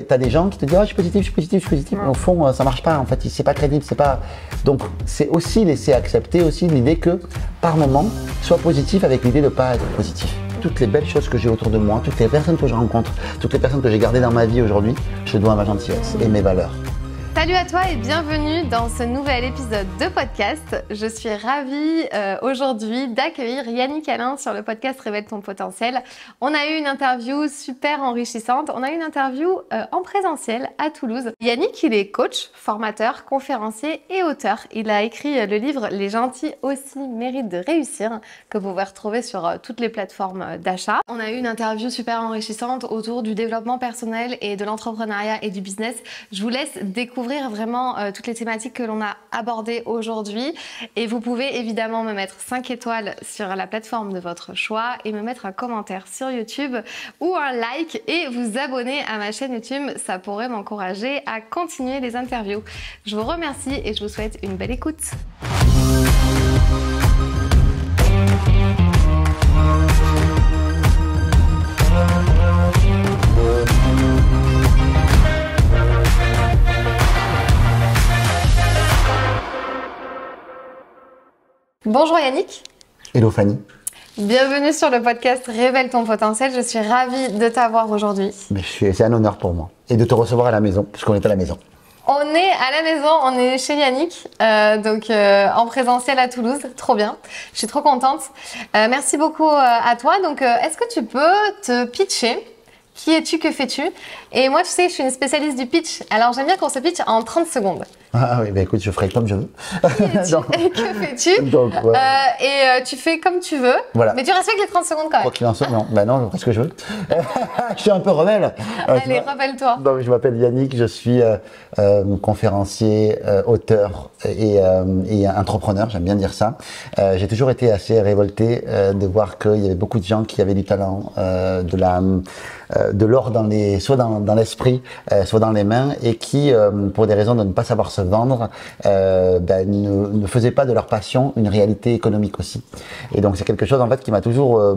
T'as des gens qui te disent je suis positif, je suis positif, je suis positif. Au fond, ça marche pas en fait, c'est pas crédible, c'est pas. Donc c'est aussi laisser accepter aussi l'idée que par moment, sois positif avec l'idée de pas être positif. Toutes les belles choses que j'ai autour de moi, toutes les personnes que je rencontre, toutes les personnes que j'ai gardées dans ma vie aujourd'hui, je dois à ma gentillesse et mes valeurs. Salut à toi et bienvenue dans ce nouvel épisode de podcast. Je suis ravie aujourd'hui d'accueillir Yannick Alain sur le podcast Révèle ton potentiel. On a eu une interview super enrichissante. On a eu une interview en présentiel à Toulouse. Yannick, il est coach, formateur, conférencier et auteur. Il a écrit le livre Les gentils aussi méritent de réussir que vous pouvez retrouver sur toutes les plateformes d'achat. On a eu une interview super enrichissante autour du développement personnel et de l'entrepreneuriat et du business. Je vous laisse découvrir vraiment toutes les thématiques que l'on a abordées aujourd'hui et vous pouvez évidemment me mettre 5 étoiles sur la plateforme de votre choix et me mettre un commentaire sur YouTube ou un like et vous abonner à ma chaîne YouTube, ça pourrait m'encourager à continuer les interviews. Je vous remercie et je vous souhaite une belle écoute. Bonjour Yannick. Hello Fanny. Bienvenue sur le podcast Révèle ton potentiel. Je suis ravie de t'avoir aujourd'hui. C'est un honneur pour moi. Et de te recevoir à la maison, puisqu'on est à la maison. On est à la maison, on est chez Yannick, en présentiel à Toulouse. Trop bien. Je suis trop contente. Merci beaucoup à toi. Donc, est-ce que tu peux te pitcher ? Qui es-tu, que fais-tu? Et moi, tu sais, je suis une spécialiste du pitch. Alors, j'aime bien qu'on se pitch en 30 secondes. Ah oui, bah écoute, je ferai comme je veux. Et que fais-tu? Donc, ouais. Tu fais comme tu veux, voilà. Mais tu respectes les 30 secondes quand même. Quoi qu'il en soit, non, bah non, je fais ce que je veux. Je suis un peu rebelle. Allez, rappelle-toi. Donc, je m'appelle Yannick, je suis conférencier, auteur et entrepreneur, j'aime bien dire ça. J'ai toujours été assez révolté de voir qu'il y avait beaucoup de gens qui avaient du talent, de l'or soit dans l'esprit, soit dans les mains, et qui, pour des raisons de ne pas savoir se vendre, ne faisaient pas de leur passion une réalité économique aussi. Et donc c'est quelque chose en fait qui m'a toujours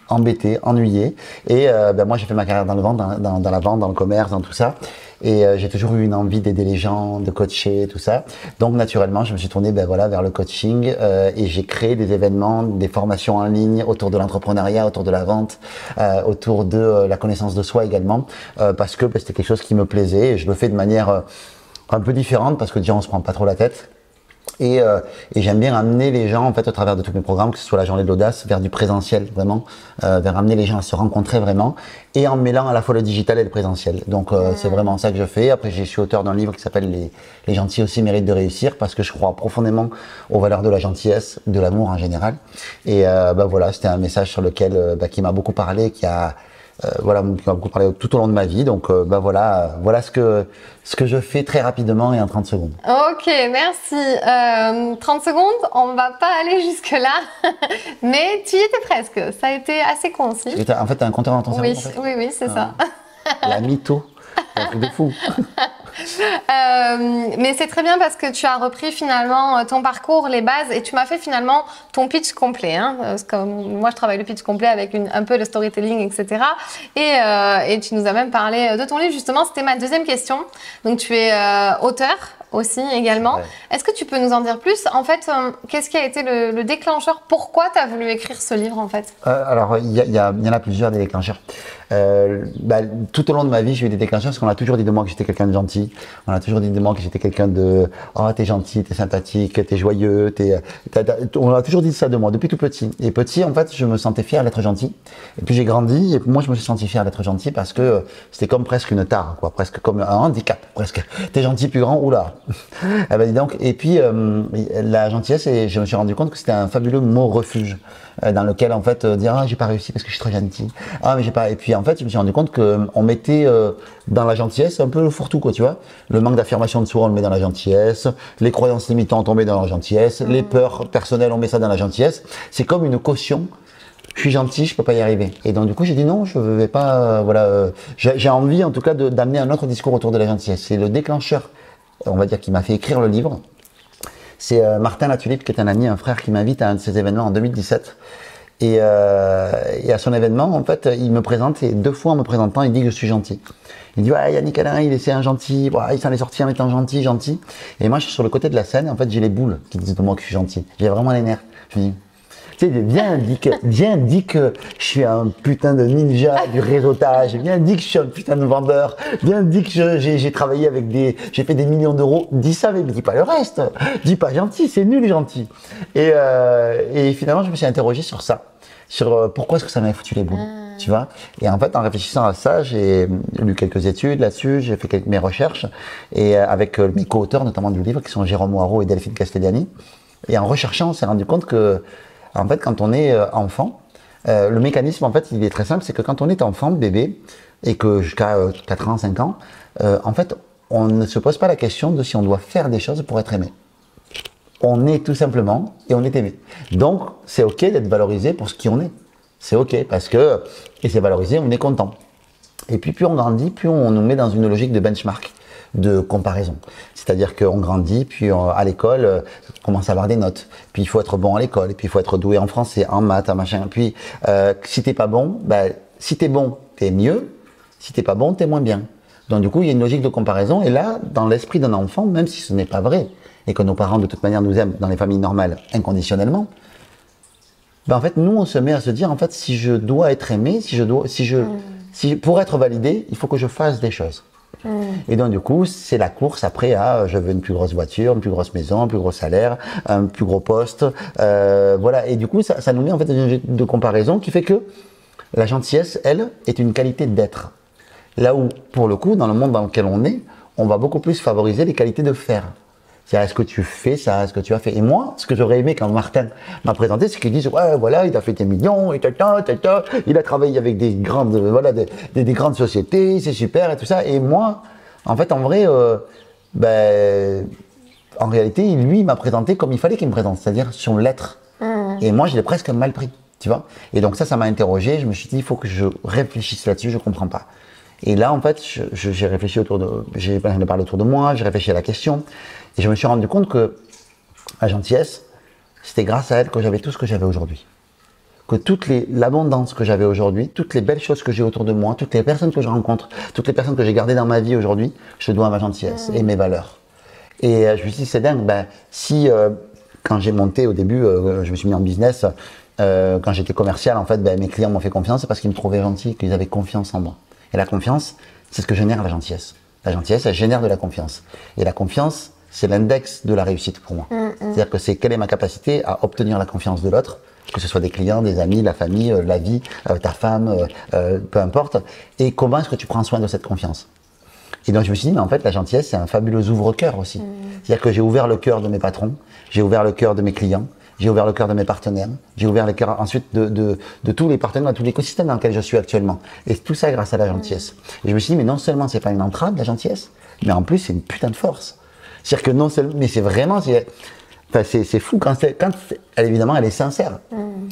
embêté, ennuyé. Et moi j'ai fait ma carrière dans le vente, dans la vente, dans le commerce, dans tout ça. Et j'ai toujours eu une envie d'aider les gens, de coacher, tout ça. Donc naturellement, je me suis tourné vers le coaching et j'ai créé des événements, des formations en ligne autour de l'entrepreneuriat, autour de la vente, autour de la connaissance de soi également, parce que c'était quelque chose qui me plaisait et je le fais de manière un peu différente parce que déjà on se prend pas trop la tête. Et j'aime bien amener les gens en fait au travers de tous mes programmes, que ce soit la journée de l'audace, vers du présentiel vraiment, vers amener les gens à se rencontrer vraiment, et en mêlant à la fois le digital et le présentiel. Donc c'est vraiment ça que je fais. Après je suis auteur d'un livre qui s'appelle Les gentils aussi méritent de réussir, parce que je crois profondément aux valeurs de la gentillesse, de l'amour en général. Et voilà, c'était un message sur lequel qui m'a beaucoup parlé, qui m'a beaucoup parlé tout au long de ma vie. Donc voilà ce que je fais très rapidement et en 30 secondes. Ok, merci. 30 secondes, on va pas aller jusque là, mais tu y étais presque. Ça a été assez concis. En fait, t'as un compteur en 30 secondes. En fait. Oui, c'est ça. La mytho, un truc de fou. Mais c'est très bien parce que tu as repris finalement ton parcours, les bases, et tu m'as fait finalement ton pitch complet. Parce que moi, je travaille le pitch complet avec un peu le storytelling, etc. Et tu nous as même parlé de ton livre. Justement, c'était ma deuxième question. Donc, tu es auteur aussi également. Ouais. Est-ce que tu peux nous en dire plus? En fait, qu'est-ce qui a été le déclencheur? Pourquoi tu as voulu écrire ce livre en fait? Alors, il y en a plusieurs des déclencheurs. Tout au long de ma vie, j'ai eu des déclencheurs parce qu'on a toujours dit de moi que j'étais quelqu'un de gentil. On a toujours dit de moi que j'étais quelqu'un de « Oh, t'es gentil, t'es sympathique, t'es joyeux, On a toujours dit ça de moi depuis tout petit. Et petit, en fait, je me sentais fier d'être gentil. Et puis j'ai grandi et moi, je me suis senti fier d'être gentil parce que c'était comme presque une tare, quoi, presque comme un handicap, presque. T'es gentil, plus grand, oula. Dis donc. Et puis la gentillesse, et je me suis rendu compte que c'était un fabuleux mot refuge dans lequel en fait dire ah j'ai pas réussi parce que je suis trop gentil. Ah mais j'ai pas. Et puis en fait, je me suis rendu compte que on mettait dans la gentillesse un peu le fourre-tout, quoi, tu vois. Le manque d'affirmation de soi, on le met dans la gentillesse. Les croyances limitantes, on met dans la gentillesse. Les peurs personnelles, on met ça dans la gentillesse. C'est comme une caution. Je suis gentil, je peux pas y arriver. Et donc du coup, j'ai dit non, je vais pas. J'ai envie en tout cas d'amener un autre discours autour de la gentillesse. C'est le déclencheur, on va dire, qui m'a fait écrire le livre. C'est Martin Latulippe, qui est un ami, un frère, qui m'invite à un de ses événements en 2017. Et à son événement, en fait, il me présente, et 2 fois en me présentant, il dit que je suis gentil. Il dit, ouais, Yannick Alain, c'est un gentil, ouais, il s'en est sorti en étant gentil, gentil. Et moi, je suis sur le côté de la scène, en fait, j'ai les boules qui disent de moi que je suis gentil. J'ai vraiment les nerfs. Je me dis, tu sais, viens, dis que je suis un putain de ninja du réseautage, viens, dis que je suis un putain de vendeur, viens, dis que j'ai travaillé avec j'ai fait des millions d'euros, dis ça, mais dis pas le reste, dis pas gentil, c'est nul gentil. Et finalement, je me suis interrogé sur ça, sur pourquoi est-ce que ça m'avait foutu les boules, tu vois. Et en fait, en réfléchissant à ça, j'ai lu quelques études là-dessus, j'ai fait mes recherches, et avec mes co-auteurs, notamment du livre, qui sont Jérôme Moirot et Delphine Castellani. Et en recherchant, on s'est rendu compte que, en fait, quand on est enfant, le mécanisme, en fait, il est très simple, c'est que quand on est enfant, bébé, et que jusqu'à 4 ans, 5 ans, en fait, on ne se pose pas la question de si on doit faire des choses pour être aimé. On est tout simplement, et on est aimé. Donc, c'est ok d'être valorisé pour ce qui on est. C'est ok, parce que, et c'est valorisé, on est content. Et puis, plus on grandit, plus on nous met dans une logique de benchmark, de comparaison. C'est-à-dire qu'on grandit, puis à l'école, on commence à avoir des notes. Puis il faut être bon à l'école, et puis il faut être doué en français, en maths, en machin. Puis si t'es pas bon, si t'es bon, t'es mieux. Si t'es pas bon, t'es moins bien. Donc du coup, il y a une logique de comparaison. Et là, dans l'esprit d'un enfant, même si ce n'est pas vrai, et que nos parents de toute manière nous aiment dans les familles normales inconditionnellement, en fait, nous, on se met à se dire, en fait, si je dois être aimé, pour être validé, il faut que je fasse des choses. Et donc du coup, c'est la course après à je veux une plus grosse voiture, une plus grosse maison, un plus gros salaire, un plus gros poste, voilà. Et du coup, ça nous met en fait dans une logique de comparaison qui fait que la gentillesse, elle, est une qualité d'être. Là où, pour le coup, dans le monde dans lequel on va beaucoup plus favoriser les qualités de faire. C'est-à-dire, est-ce que tu fais ça, est-ce que tu as fait. Et moi, ce que j'aurais aimé quand Martin m'a présenté, c'est qu'il dise, ouais, voilà, il a fait des millions, et il a travaillé avec des grandes, voilà, des grandes sociétés, c'est super et tout ça. Et moi, en fait, en vrai, en réalité, lui, il m'a présenté comme il fallait qu'il me présente, c'est-à-dire sur l'être. Et moi, je l'ai presque mal pris, tu vois. Et donc ça m'a interrogé. Je me suis dit, il faut que je réfléchisse là-dessus, je comprends pas. Et là, en fait, j'ai réfléchi j'ai parlé autour de moi, j'ai réfléchi à la question. Et je me suis rendu compte que la gentillesse, c'était grâce à elle que j'avais tout ce que j'avais aujourd'hui. Que l'abondance que j'avais aujourd'hui, toutes les belles choses que j'ai autour de moi, toutes les personnes que je rencontre, toutes les personnes que j'ai gardées dans ma vie aujourd'hui, je dois à ma gentillesse et mes valeurs. Et je me suis dit, c'est dingue, si quand j'ai monté au début, je me suis mis en business, quand j'étais commercial, en fait, mes clients m'ont fait confiance, c'est parce qu'ils me trouvaient gentil, qu'ils avaient confiance en moi. Et la confiance, c'est ce que génère la gentillesse. La gentillesse, elle génère de la confiance. Et la confiance, c'est l'index de la réussite pour moi. C'est-à-dire que c'est quelle est ma capacité à obtenir la confiance de l'autre, que ce soit des clients, des amis, la famille, la vie, ta femme, peu importe. Et comment est-ce que tu prends soin de cette confiance? Et donc je me suis dit, mais en fait, la gentillesse, c'est un fabuleux ouvre-cœur aussi. C'est-à-dire que j'ai ouvert le cœur de mes patrons, j'ai ouvert le cœur de mes clients, j'ai ouvert le cœur de mes partenaires, j'ai ouvert le cœur ensuite de tous les partenaires, de tout l'écosystème dans lequel je suis actuellement. Et tout ça grâce à la gentillesse. Et je me suis dit, mais non seulement c'est pas une entrave, la gentillesse, mais en plus c'est une putain de force. C'est-à-dire que non seulement, mais c'est vraiment, c'est fou évidemment, elle est sincère.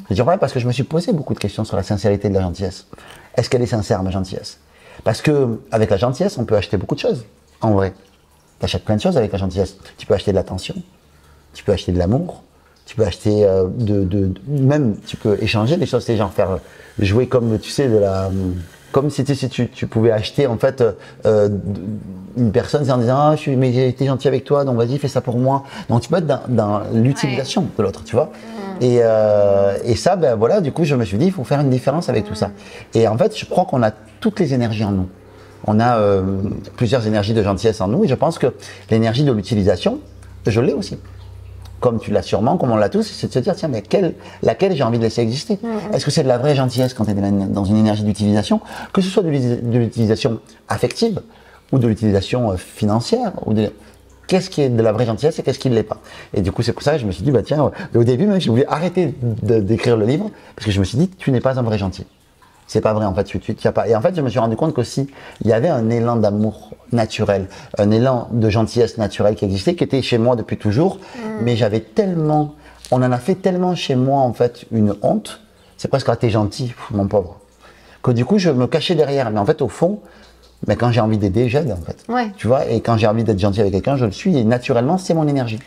Je dis ouais, parce que je me suis posé beaucoup de questions sur la sincérité de la gentillesse. Est-ce qu'elle est sincère, ma gentillesse? Parce que avec la gentillesse, on peut acheter beaucoup de choses. En vrai, tu achètes plein de choses avec la gentillesse. Tu peux acheter de l'attention, tu peux acheter de l'amour, tu peux acheter même tu peux échanger des choses, c'est genre faire jouer comme tu sais comme si tu pouvais acheter en fait une personne en disant mais j'ai été gentil avec toi, donc vas-y fais ça pour moi. Donc tu peux être dans l'utilisation de l'autre, tu vois. Et ça, voilà, du coup je me suis dit il faut faire une différence avec tout ça. Et en fait je crois qu'on a toutes les énergies en nous. On a plusieurs énergies de gentillesse en nous et je pense que l'énergie de l'utilisation, je l'ai aussi. Comme tu l'as sûrement, comme on l'a tous, c'est de se dire, tiens, mais laquelle j'ai envie de laisser exister? Est-ce que c'est de la vraie gentillesse quand tu es dans une énergie d'utilisation, que ce soit de l'utilisation affective ou de l'utilisation financière qu'est-ce qui est de la vraie gentillesse et qu'est-ce qui ne l'est pas? Et du coup, c'est pour ça que je me suis dit, tiens, au début, même, j'ai voulu arrêter d'écrire le livre parce que je me suis dit, tu n'es pas un vrai gentil. C'est pas vrai, en fait, tu n'y as pas. Et en fait, je me suis rendu compte qu'aussi, il y avait un élan d'amour naturel, un élan de gentillesse naturelle qui existait, qui était chez moi depuis toujours, mais on en a fait tellement chez moi, en fait, une honte, c'est presque, t'es gentil, mon pauvre, que du coup, je me cachais derrière. Mais en fait, au fond, quand j'ai envie d'aider, j'aide, en fait. Ouais. Tu vois, et quand j'ai envie d'être gentil avec quelqu'un, je le suis, et naturellement, c'est mon énergie.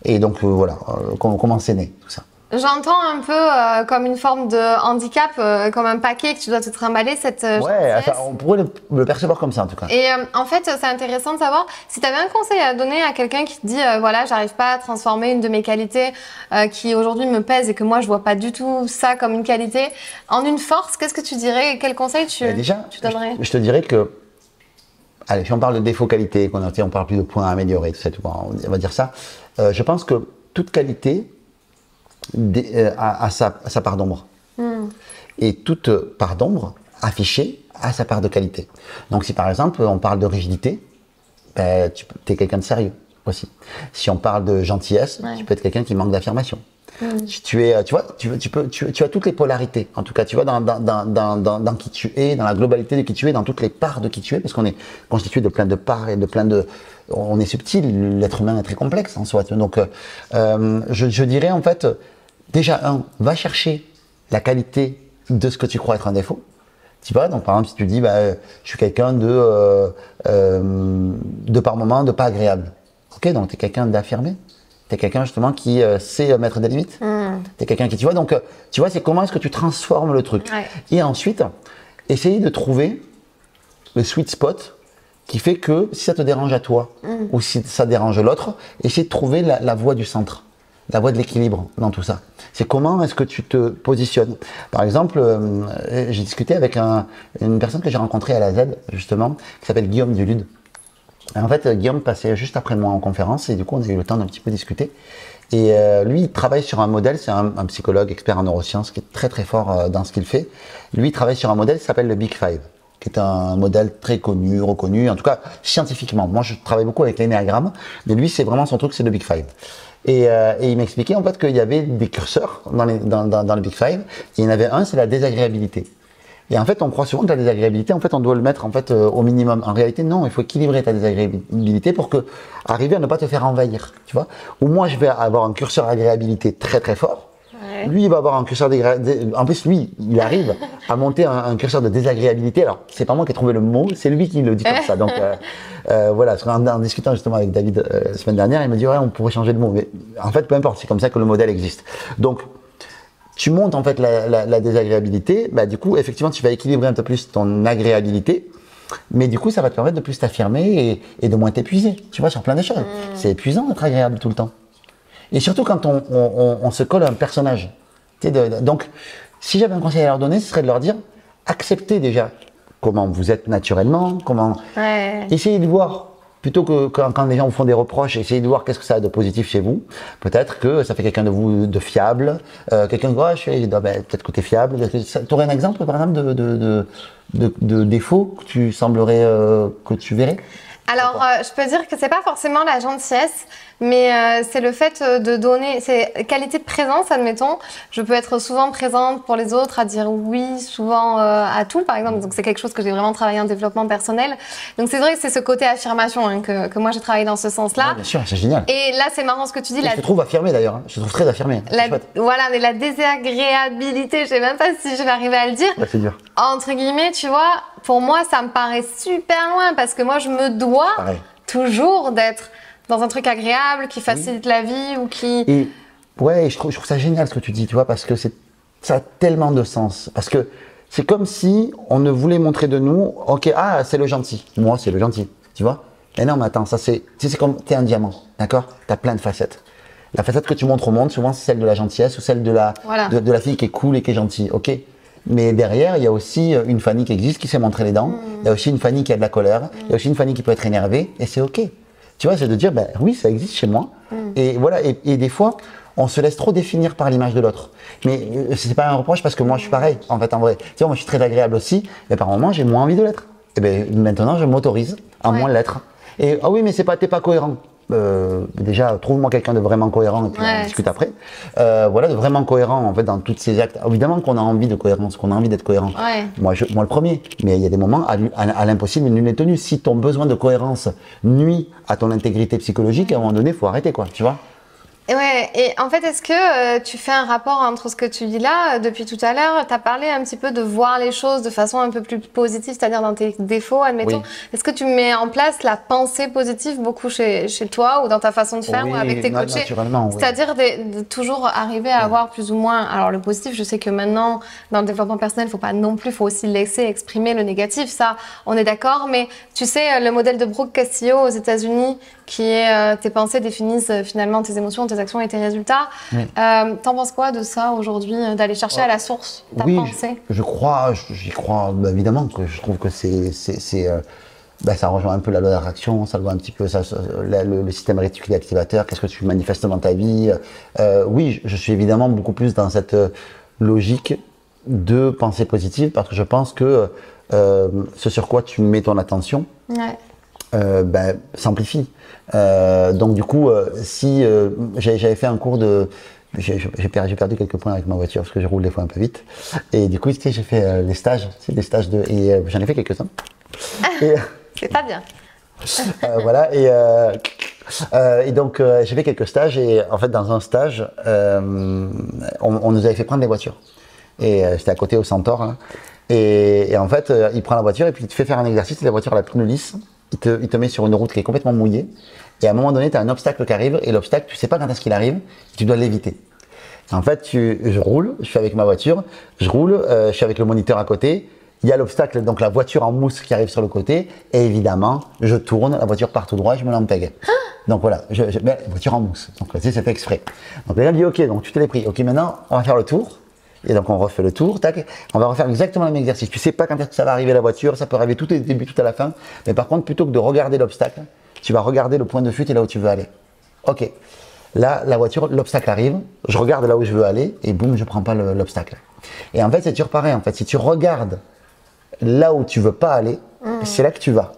Et donc, voilà, comment c'est né, tout ça. J'entends un peu comme une forme de handicap, comme un paquet que tu dois te trimballer, cette Ouais, on pourrait le percevoir comme ça en tout cas. Et en fait, c'est intéressant de savoir si tu avais un conseil à donner à quelqu'un qui te dit voilà, j'arrive pas à transformer une de mes qualités qui aujourd'hui me pèse et que moi je vois pas du tout ça comme une qualité en une force. Qu'est-ce que tu dirais? Quel conseil tu donnerais? Je te dirais que, allez, si on parle de défaut qualité, on parle plus de points à améliorer, tout ça, on va dire ça. Je pense que toute qualité a sa part d'ombre. Et toute part d'ombre affichée a sa part de qualité. Donc si par exemple on parle de rigidité, ben, tu es quelqu'un de sérieux aussi. Si on parle de gentillesse, tu peux être quelqu'un qui manque d'affirmation. Si tu as toutes les polarités. En tout cas, tu vois dans qui tu es, dans la globalité de qui tu es, dans toutes les parts de qui tu es, parce qu'on est constitué de plein de parts et de plein de. On est subtil. L'être humain est très complexe en soi. Donc, je dirais en fait, déjà va chercher la qualité de ce que tu crois être un défaut. Tu vois, donc par exemple, si tu dis, je suis quelqu'un de par moment, de pas agréable. Ok, donc tu es quelqu'un d'affirmé. T'es quelqu'un justement qui sait mettre des limites. T'es quelqu'un qui, tu vois, donc tu vois, c'est comment est-ce que tu transformes le truc. Et ensuite, essayer de trouver le sweet spot qui fait que si ça te dérange à toi ou si ça dérange l'autre, essayer de trouver la voie du centre, la voie de l'équilibre dans tout ça. C'est comment est-ce que tu te positionnes. Par exemple, j'ai discuté avec une personne que j'ai rencontrée à la Z, justement, qui s'appelle Guillaume Dulude. En fait, Guillaume passait juste après moi en conférence et du coup, on a eu le temps d'un petit peu discuter. Et lui, il travaille sur un modèle, c'est un psychologue expert en neurosciences qui est très très fort dans ce qu'il fait. Lui, il travaille sur un modèle qui s'appelle le Big Five, qui est un modèle très connu, reconnu, en tout cas scientifiquement. Moi, je travaille beaucoup avec l'énéagramme, mais lui, c'est vraiment son truc, c'est le Big Five. Et il m'expliquait en fait qu'il y avait des curseurs dans le Big Five. Et il y en avait un, c'est la désagréabilité. Et en fait, on croit souvent que la désagréabilité, en fait, on doit le mettre en fait au minimum. En réalité, non, il faut équilibrer ta désagréabilité pour que arriver à ne pas te faire envahir, tu vois. Ou moi, je vais avoir un curseur agréabilité très très fort. Lui, il va avoir un curseur en plus, lui, il arrive à monter un curseur de désagréabilité. Alors, c'est pas moi qui ai trouvé le mot, c'est lui qui le dit comme ça. Donc, voilà, en discutant justement avec David la semaine dernière, il me dit ouais, on pourrait changer de mot. Mais en fait, peu importe, c'est comme ça que le modèle existe. Donc, tu montes en fait la désagréabilité, du coup, effectivement, tu vas équilibrer un peu plus ton agréabilité, mais du coup, ça va te permettre de plus t'affirmer et de moins t'épuiser, tu vois, sur plein de choses. C'est épuisant d'être agréable tout le temps. Et surtout quand on se colle à un personnage. Donc, si j'avais un conseil à leur donner, ce serait de leur dire, acceptez déjà comment vous êtes naturellement, essayez de voir. Plutôt que quand les gens vous font des reproches, essayez de voir qu'est-ce que ça a de positif chez vous. Peut-être que ça fait quelqu'un de vous de fiable, quelqu'un de peut-être que tu es fiable. Tu aurais un exemple, par exemple, de défaut que tu semblerais, que tu verrais? Alors, je peux dire que c'est pas forcément la gentillesse, mais c'est le fait de donner, c'est qualité de présence, admettons. Je peux être souvent présente pour les autres, à dire oui, souvent à tout, par exemple. Donc, c'est quelque chose que j'ai vraiment travaillé en développement personnel. Donc, c'est vrai que c'est ce côté affirmation que moi, j'ai travaillé dans ce sens-là. Ouais, bien sûr, c'est génial. Et là, c'est marrant ce que tu dis. Je te trouve affirmé d'ailleurs. Je te trouve très affirmé. Voilà, mais la désagréabilité, je sais même pas si je vais arriver à le dire. C'est dur. Entre guillemets, tu vois, pour moi, ça me paraît super loin parce que moi, je me dois toujours d'être dans un truc agréable qui facilite la vie ou qui. Et ouais, je trouve ça génial ce que tu dis, tu vois, parce que ça a tellement de sens. Parce que c'est comme si on ne voulait montrer de nous, ok, c'est le gentil. Moi, c'est le gentil, tu vois. Mais non, mais attends, ça c'est comme t'es un diamant, d'accord? T'as plein de facettes. La facette que tu montres au monde, souvent, c'est celle de la gentillesse ou celle de la fille qui est cool et qui est gentille, ok? Mais derrière, il y a aussi une Fanny qui existe, qui sait montrer les dents. Il y a aussi une Fanny qui a de la colère. Il y a aussi une Fanny qui peut être énervée. Et c'est ok. Tu vois, c'est de dire, oui, ça existe chez moi. Et voilà. Et des fois, on se laisse trop définir par l'image de l'autre. Mais c'est pas un reproche parce que moi, je suis pareil. En fait, en vrai. Tu vois, moi, je suis très agréable aussi. Mais par moments, j'ai moins envie de l'être. Et maintenant, je m'autorise à moins l'être. Et oui, mais t'es pas cohérent. Déjà, trouve-moi quelqu'un de vraiment cohérent et puis on discute après. Voilà, de vraiment cohérent en fait dans tous ces actes. Évidemment qu'on a envie de cohérence, qu'on a envie d'être cohérent. Moi le premier. Mais il y a des moments à l'impossible, nul n'est tenu. Si ton besoin de cohérence nuit à ton intégrité psychologique, à un moment donné, il faut arrêter, quoi. Tu vois. Ouais, et en fait, est-ce que tu fais un rapport entre ce que tu dis là, depuis tout à l'heure, tu as parlé un petit peu de voir les choses de façon un peu plus positive, c'est-à-dire dans tes défauts, admettons. Oui. Est-ce que tu mets en place la pensée positive beaucoup chez toi ou dans ta façon de faire ou avec tes coachés? Naturellement, oui. C'est-à-dire de toujours arriver à avoir plus ou moins... Alors le positif, je sais que maintenant, dans le développement personnel, faut aussi laisser exprimer le négatif, ça, on est d'accord, mais tu sais, le modèle de Brooke Castillo aux États-Unis, qui est tes pensées définissent finalement tes émotions, tes actions et tes résultats. Oui. T'en penses quoi de ça aujourd'hui, d'aller chercher à la source ta pensée? J'y crois évidemment, que je trouve que ça rejoint un peu la loi d'attraction, ça rejoint un petit peu le système réticule activateur, qu'est-ce que tu manifestes dans ta vie. Oui, je suis évidemment beaucoup plus dans cette logique de pensée positive parce que je pense que ce sur quoi tu mets ton attention, s'amplifie. Donc du coup, si j'avais fait un cours de... J'ai perdu quelques points avec ma voiture parce que je roule des fois un peu vite. Et du coup, j'ai fait des stages, et j'en ai fait quelques-uns. C'est pas bien. Voilà, et donc j'ai fait quelques stages et en fait dans un stage, on nous avait fait prendre des voitures. Et c'était à côté au Centaure. Hein. Et en fait, il prend la voiture et puis il te fait faire un exercice, la voiture la pneu lisse. Il te met sur une route qui est complètement mouillée. Et à un moment donné, tu as un obstacle qui arrive. Et l'obstacle, tu sais pas quand est-ce qu'il arrive. Tu dois l'éviter. En fait, je roule, je suis avec ma voiture. Je roule, je suis avec le moniteur à côté. Il y a l'obstacle, donc la voiture en mousse qui arrive sur le côté. Et évidemment, je tourne, la voiture part tout droit et je me l'empègue. Donc voilà, je mets la voiture en mousse. Donc tu sais, c'est fait exprès. Donc là, il me dit, ok, donc tu te l'es pris. Ok, maintenant, on va faire le tour. Et donc on refait le tour, tac, on va refaire exactement le même exercice. Tu sais pas quand est-ce que ça va arriver la voiture, ça peut arriver tout au début, tout à la fin. Mais par contre, plutôt que de regarder l'obstacle, tu vas regarder le point de fuite et là où tu veux aller. Ok, là, la voiture, l'obstacle arrive, je regarde là où je veux aller et boum, je prends pas l'obstacle. Et en fait, c'est toujours pareil. En fait, si tu regardes là où tu veux pas aller, c'est là que tu vas.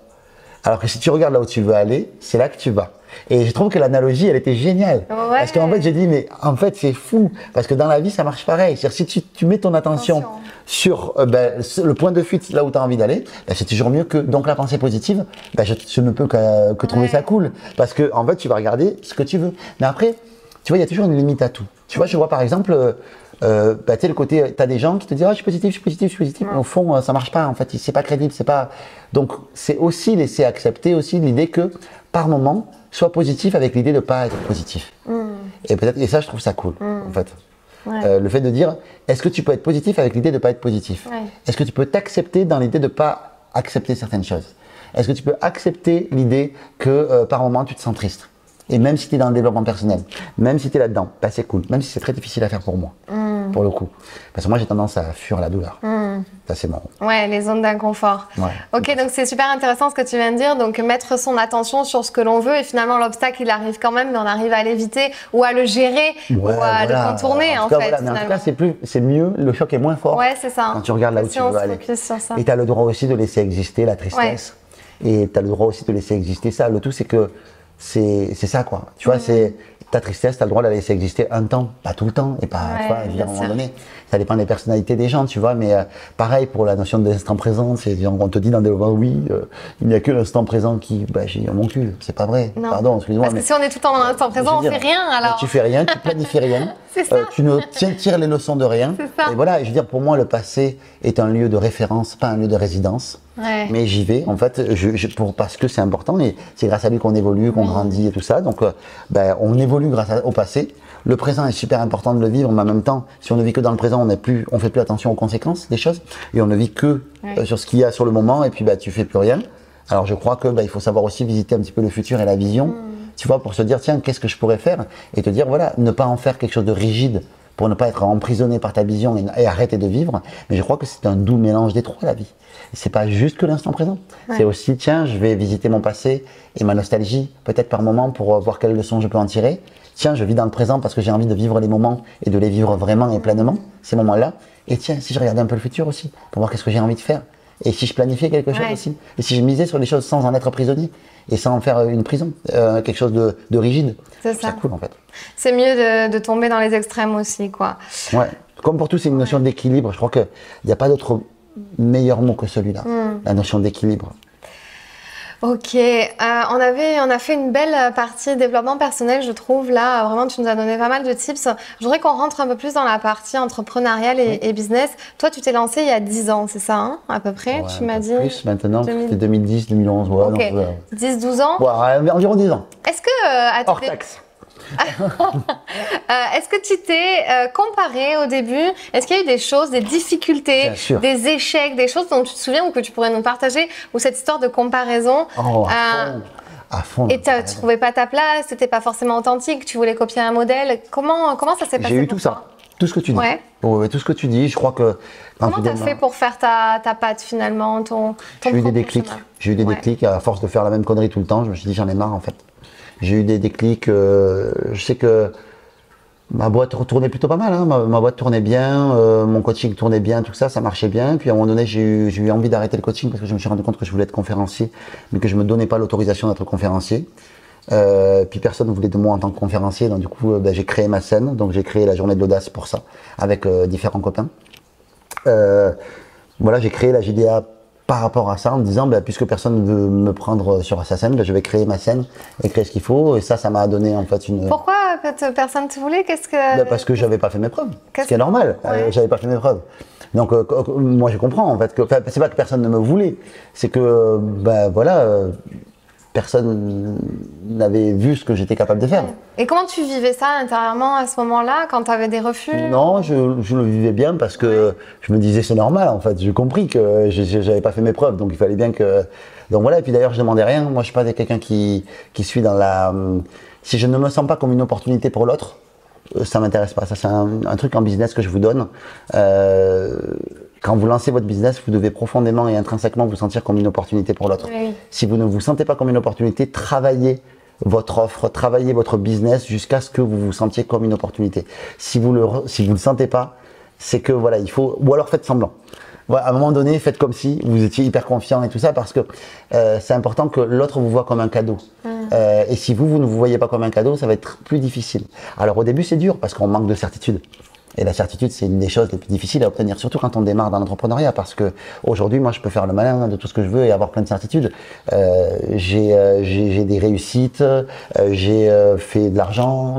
Alors que si tu regardes là où tu veux aller, c'est là que tu vas. Et je trouve que l'analogie, elle était géniale. Ouais. Parce qu'en fait, j'ai dit, mais en fait, c'est fou. Parce que dans la vie, ça marche pareil. C'est-à-dire, si tu mets ton attention sur le point de fuite, là où tu as envie d'aller, c'est toujours mieux que. Donc, la pensée positive, je ne peux que trouver ça cool. Parce que, en fait, tu vas regarder ce que tu veux. Mais après, tu vois, il y a toujours une limite à tout. Tu vois, je vois par exemple, tu sais, le côté, tu as des gens qui te disent, je suis positif, je suis positif, je suis positif. Mais au fond, ça marche pas. En fait, c'est pas crédible, c'est pas. Donc, c'est aussi laisser accepter aussi l'idée que, par moment, sois positif avec l'idée de ne pas être positif. Et ça, je trouve ça cool, en fait. Ouais. Le fait de dire, est-ce que tu peux être positif avec l'idée de ne pas être positif? Est-ce que tu peux t'accepter dans l'idée de ne pas accepter certaines choses? Est-ce que tu peux accepter l'idée que par moment, tu te sens triste? Et même si tu es dans le développement personnel, même si tu es là-dedans, c'est cool. Même si c'est très difficile à faire pour moi, pour le coup. Parce que moi, j'ai tendance à fuir la douleur. Ça, c'est marrant. Ouais, les zones d'inconfort. Ouais. Ok, donc c'est super intéressant ce que tu viens de dire. Donc, mettre son attention sur ce que l'on veut et finalement, l'obstacle, il arrive quand même, mais on arrive à l'éviter ou à le gérer ou à le contourner, en fait. Voilà. Mais en tout cas, c'est mieux, le choc est moins fort. Ouais, c'est ça. Quand tu regardes là où tu veux aller. Et tu as le droit aussi de laisser exister la tristesse. Ouais. Et tu as le droit aussi de laisser exister ça. Le tout, c'est que c'est ça, quoi. Tu vois, c'est ta tristesse, tu as le droit de la laisser exister un temps, pas tout le temps, et pas, tu vois, à un moment donné. Ça dépend des personnalités des gens, tu vois, mais pareil pour la notion de l'instant présent, on te dit dans le développement, oui, il n'y a que l'instant présent qui, j'ai mon cul, c'est pas vrai, non. Pardon, excuse-moi. Parce que si on est tout le temps dans l'instant présent, on fait rien, alors. Tu fais rien, tu planifies rien, tu ne tires les leçons de rien, et voilà, je veux dire, pour moi, le passé est un lieu de référence, pas un lieu de résidence. Ouais. Mais j'y vais, en fait, parce que c'est important et c'est grâce à lui qu'on évolue, qu'on grandit et tout ça. Donc, on évolue grâce au passé. Le présent est super important de le vivre, mais en même temps, si on ne vit que dans le présent, on fait plus attention aux conséquences des choses et on ne vit que sur ce qu'il y a sur le moment et puis tu fais plus rien. Alors, je crois que il faut savoir aussi visiter un petit peu le futur et la vision, tu vois, pour se dire tiens, qu'est-ce que je pourrais faire et te dire voilà, ne pas en faire quelque chose de rigide. Pour ne pas être emprisonné par ta vision et arrêter de vivre. Mais je crois que c'est un doux mélange des trois, la vie. C'est pas juste que l'instant présent. Ouais. C'est aussi, tiens, je vais visiter mon passé et ma nostalgie, peut-être par moment, pour voir quelles leçons je peux en tirer. Tiens, je vis dans le présent parce que j'ai envie de vivre les moments et de les vivre vraiment et pleinement, ces moments-là. Et tiens, si je regardais un peu le futur aussi, pour voir qu'est-ce que j'ai envie de faire. Et si je planifiais quelque chose aussi. Et si je misais sur les choses sans en être prisonnier. Et sans en faire une prison. Quelque chose de rigide. C'est ça. C'est cool, en fait. C'est mieux de tomber dans les extrêmes aussi, quoi. Ouais. Comme pour tout, c'est une notion d'équilibre. Je crois qu'il n'y a pas d'autre meilleur mot que celui-là. La notion d'équilibre. Ok, on a fait une belle partie développement personnel, je trouve. Là, vraiment, tu nous as donné pas mal de tips. Je voudrais qu'on rentre un peu plus dans la partie entrepreneuriale et business. Toi, tu t'es lancé il y a 10 ans, c'est ça, hein, à peu près? Ouais, Tu m'as dit plus maintenant, 2000... c'était 2010, 2011. Ouais, Ok, donc, 10-12 ans. ouais, environ 10 ans. Est-ce que, Hors taxe. est-ce que tu t'es comparé au début? Est-ce qu'il y a eu des choses, des difficultés, des échecs, des choses dont tu te souviens ou que tu pourrais nous partager? Ou cette histoire de comparaison à fond. Et tu ne trouvais pas ta place, tu n'étais pas forcément authentique, tu voulais copier un modèle. Comment ça s'est passé? J'ai eu tout ça, tout ce que tu dis. Ouais, tout ce que tu dis, je crois que... Comment tu as fait pour faire ta patte finalement, J'ai eu des déclics. J'ai eu des déclics à force de faire la même connerie tout le temps. Je me suis dit, j'en ai marre en fait. J'ai eu des déclics, je sais que ma boîte tournait plutôt pas mal, hein. Ma boîte tournait bien, mon coaching tournait bien, tout ça, ça marchait bien. Puis à un moment donné, j'ai eu envie d'arrêter le coaching parce que je me suis rendu compte que je voulais être conférencier, mais que je me donnais pas l'autorisation d'être conférencier. Puis personne ne voulait de moi en tant que conférencier, donc du coup, j'ai créé ma scène, donc j'ai créé la journée de l'audace pour ça, avec différents copains. Voilà, j'ai créé la JDA par rapport à ça, en me disant, puisque personne ne veut me prendre sur sa scène, je vais créer ma scène et créer ce qu'il faut. Et ça m'a donné en fait une... Pourquoi personne te voulait? Qu'est-ce que... Parce que j'avais pas fait mes preuves, ce qui est normal. J'avais pas fait mes preuves. Donc moi je comprends en fait que c'est pas que personne ne me voulait, c'est que personne n'avait vu ce que j'étais capable de faire. Et comment tu vivais ça intérieurement à ce moment-là, quand tu avais des refus? Non, je le vivais bien parce que je me disais c'est normal en fait. J'ai compris que j'avais pas fait mes preuves, donc il fallait bien que... Donc voilà, et puis d'ailleurs je demandais rien. Moi je suis pas quelqu'un qui suis dans la... Si je ne me sens pas comme une opportunité pour l'autre, ça m'intéresse pas. Ça c'est un truc en business que je vous donne. Quand vous lancez votre business, vous devez profondément et intrinsèquement vous sentir comme une opportunité pour l'autre. Oui. Si vous ne vous sentez pas comme une opportunité, travaillez votre offre, travaillez votre business jusqu'à ce que vous vous sentiez comme une opportunité. Si vous le sentez pas, c'est que voilà, il faut, ou alors faites semblant. Voilà, à un moment donné, faites comme si vous étiez hyper confiant et tout ça, parce que c'est important que l'autre vous voit comme un cadeau. Et si vous ne vous voyez pas comme un cadeau, ça va être plus difficile. Alors au début, c'est dur parce qu'on manque de certitude. Et la certitude, c'est une des choses les plus difficiles à obtenir, surtout quand on démarre dans l'entrepreneuriat, parce que aujourd'hui, moi, je peux faire le malin de tout ce que je veux et avoir plein de certitudes. J'ai des réussites, j'ai fait de l'argent,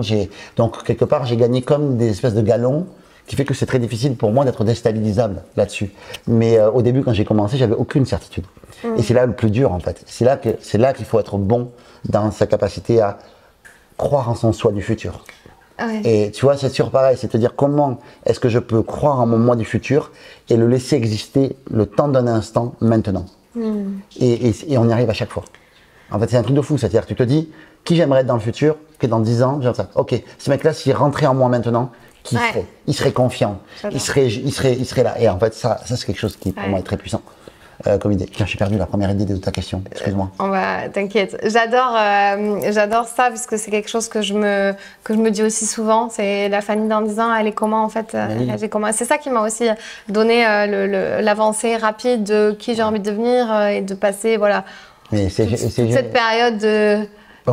donc quelque part, j'ai gagné comme des espèces de galons, qui fait que c'est très difficile pour moi d'être déstabilisable là-dessus. Mais au début, quand j'ai commencé, j'avais aucune certitude. Et c'est là le plus dur, en fait. C'est là qu'il faut être bon dans sa capacité à croire en son soi du futur. Ouais. Et tu vois, c'est toujours pareil, c'est te dire comment est-ce que je peux croire en mon moi du futur et le laisser exister le temps d'un instant maintenant. Et on y arrive à chaque fois. En fait, c'est un truc de fou, c'est-à-dire que tu te dis, qui j'aimerais être dans le futur, que dans 10 ans, j'aime ça. Ok, ce mec-là, s'il rentrait en moi maintenant, qui ferait? Il serait confiant, il serait là. Et en fait, ça c'est quelque chose qui pour moi est très puissant. Comme idée. Tiens, j'ai perdu la première idée de ta question. Excuse-moi. T'inquiète. J'adore ça puisque c'est quelque chose que je me dis aussi souvent. C'est la Fanny dans 10 ans, elle est comment en fait? C'est ça qui m'a aussi donné l'avancée rapide de qui j'ai envie de devenir et de passer Mais c'est cette période de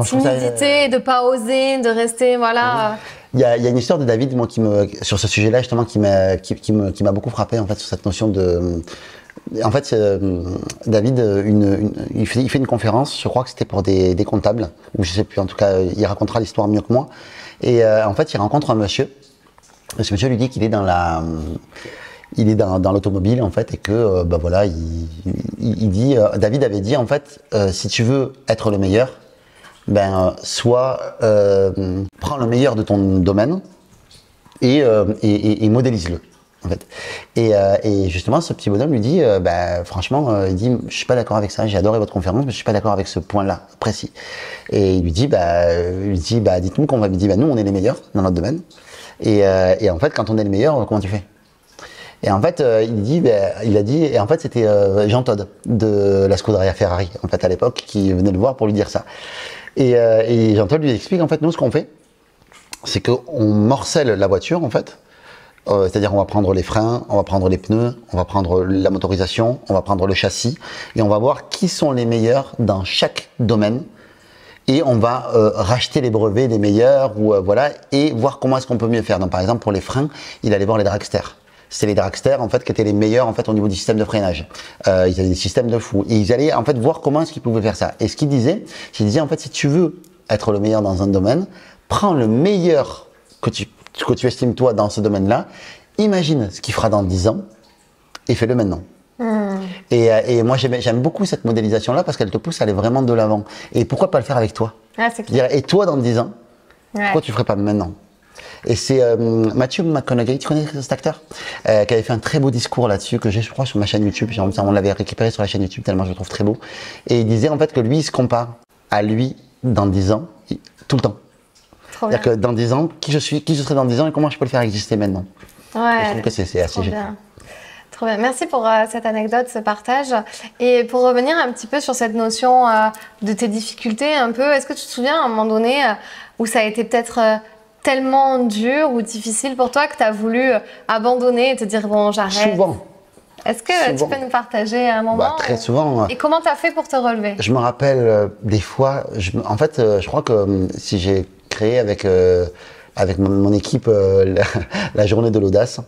timidité, de pas oser, de rester Il y a une histoire de David, moi, sur ce sujet-là justement, qui m'a beaucoup frappé en fait sur cette notion de... En fait, David, il fait une conférence, je crois que c'était pour des comptables, ou je sais plus, en tout cas, il racontera l'histoire mieux que moi. Et en fait, il rencontre un monsieur, et ce monsieur lui dit qu'il est dans l'automobile, en fait, et que, il dit, David avait dit, en fait, si tu veux être le meilleur, prends le meilleur de ton domaine et modélise-le. En fait. Et justement, ce petit bonhomme lui dit, franchement, il dit, je suis pas d'accord avec ça, j'ai adoré votre conférence, mais je suis pas d'accord avec ce point-là précis. Et il lui dit, dites-nous qu'on va, il dit, nous, on est les meilleurs dans notre domaine. Et en fait, quand on est les meilleurs, comment tu fais? Et en fait, il a dit, et en fait, c'était Jean Todt de la Scuderia Ferrari, en fait, à l'époque, qui venait le voir pour lui dire ça. Et Jean Todt lui explique, en fait, nous, ce qu'on fait, c'est qu'on morcelle la voiture, en fait. C'est-à-dire on va prendre les freins, on va prendre les pneus, on va prendre la motorisation, on va prendre le châssis et on va voir qui sont les meilleurs dans chaque domaine et on va racheter les brevets des meilleurs et voir comment est-ce qu'on peut mieux faire. Donc par exemple pour les freins, il allait voir les dragsters. c'est les dragsters en fait qui étaient les meilleurs en fait au niveau du système de freinage. Ils avaient des systèmes de fou et ils allaient en fait voir comment est-ce qu'ils pouvaient faire ça. Et ce qu'ils disaient en fait si tu veux être le meilleur dans un domaine, prends le meilleur que tu estimes toi dans ce domaine-là, imagine ce qu'il fera dans 10 ans et fais-le maintenant. Et moi j'aime beaucoup cette modélisation-là parce qu'elle te pousse à aller vraiment de l'avant. Et pourquoi pas le faire avec toi? C'est clair. Et toi dans 10 ans, pourquoi tu ne ferais pas maintenant? Et c'est Matthew McConaughey, tu connais cet acteur qui avait fait un très beau discours là-dessus que j'ai je crois sur ma chaîne YouTube, on l'avait récupéré sur la chaîne YouTube tellement je le trouve très beau. Et il disait en fait que lui il se compare à lui dans 10 ans, tout le temps. C'est-à-dire que dans 10 ans, qui je serai dans 10 ans et comment je peux le faire exister maintenant. Et je trouve que c'est assez génial. Trop bien. Merci pour cette anecdote, ce partage. Et pour revenir un petit peu sur cette notion de tes difficultés un peu, est-ce que tu te souviens à un moment donné où ça a été peut-être tellement dur ou difficile pour toi que tu as voulu abandonner et te dire bon j'arrête? Souvent. Est-ce que tu peux nous partager un moment? Très souvent. Et comment tu as fait pour te relever? Je me rappelle des fois, en fait je crois que si j'ai créé avec mon équipe la journée de l'audace,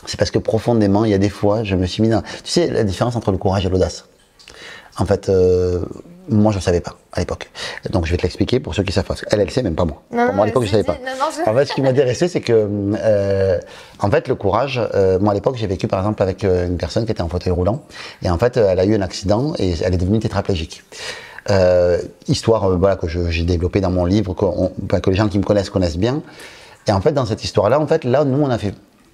c'est parce que profondément, il y a des fois, je me suis mis dans... Tu sais, la différence entre le courage et l'audace. En fait, moi, je ne savais pas à l'époque. Donc, je vais te l'expliquer pour ceux qui savent pas. Elle sait, même pas moi. Moi, à l'époque, je ne savais pas. En fait, ce qui m'intéressait, c'est que, en fait, le courage, moi, à l'époque, j'ai vécu, par exemple, avec une personne qui était en fauteuil roulant. Et en fait, elle a eu un accident et elle est devenue tétraplégique. Histoire voilà, que j'ai développée dans mon livre, que les gens qui me connaissent bien. Et en fait, dans cette histoire-là, en fait, là, nous, on a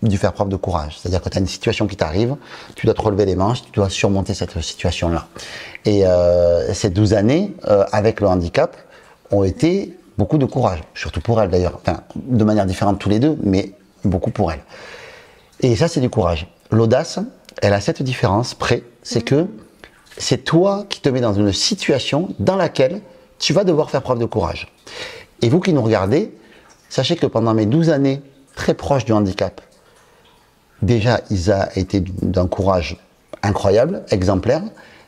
dû faire preuve de courage. C'est-à-dire que tu as une situation qui t'arrive, tu dois te relever les manches, tu dois surmonter cette situation-là. Et ces 12 années, avec le handicap, ont été beaucoup de courage. Surtout pour elle, d'ailleurs. Enfin, de manière différente tous les deux, mais beaucoup pour elle. Et ça, c'est du courage. L'audace, elle a cette différence près, c'est que c'est toi qui te mets dans une situation dans laquelle tu vas devoir faire preuve de courage. Et vous qui nous regardez, sachez que pendant mes 12 années très proches du handicap, déjà, Isa a été d'un courage incroyable, exemplaire,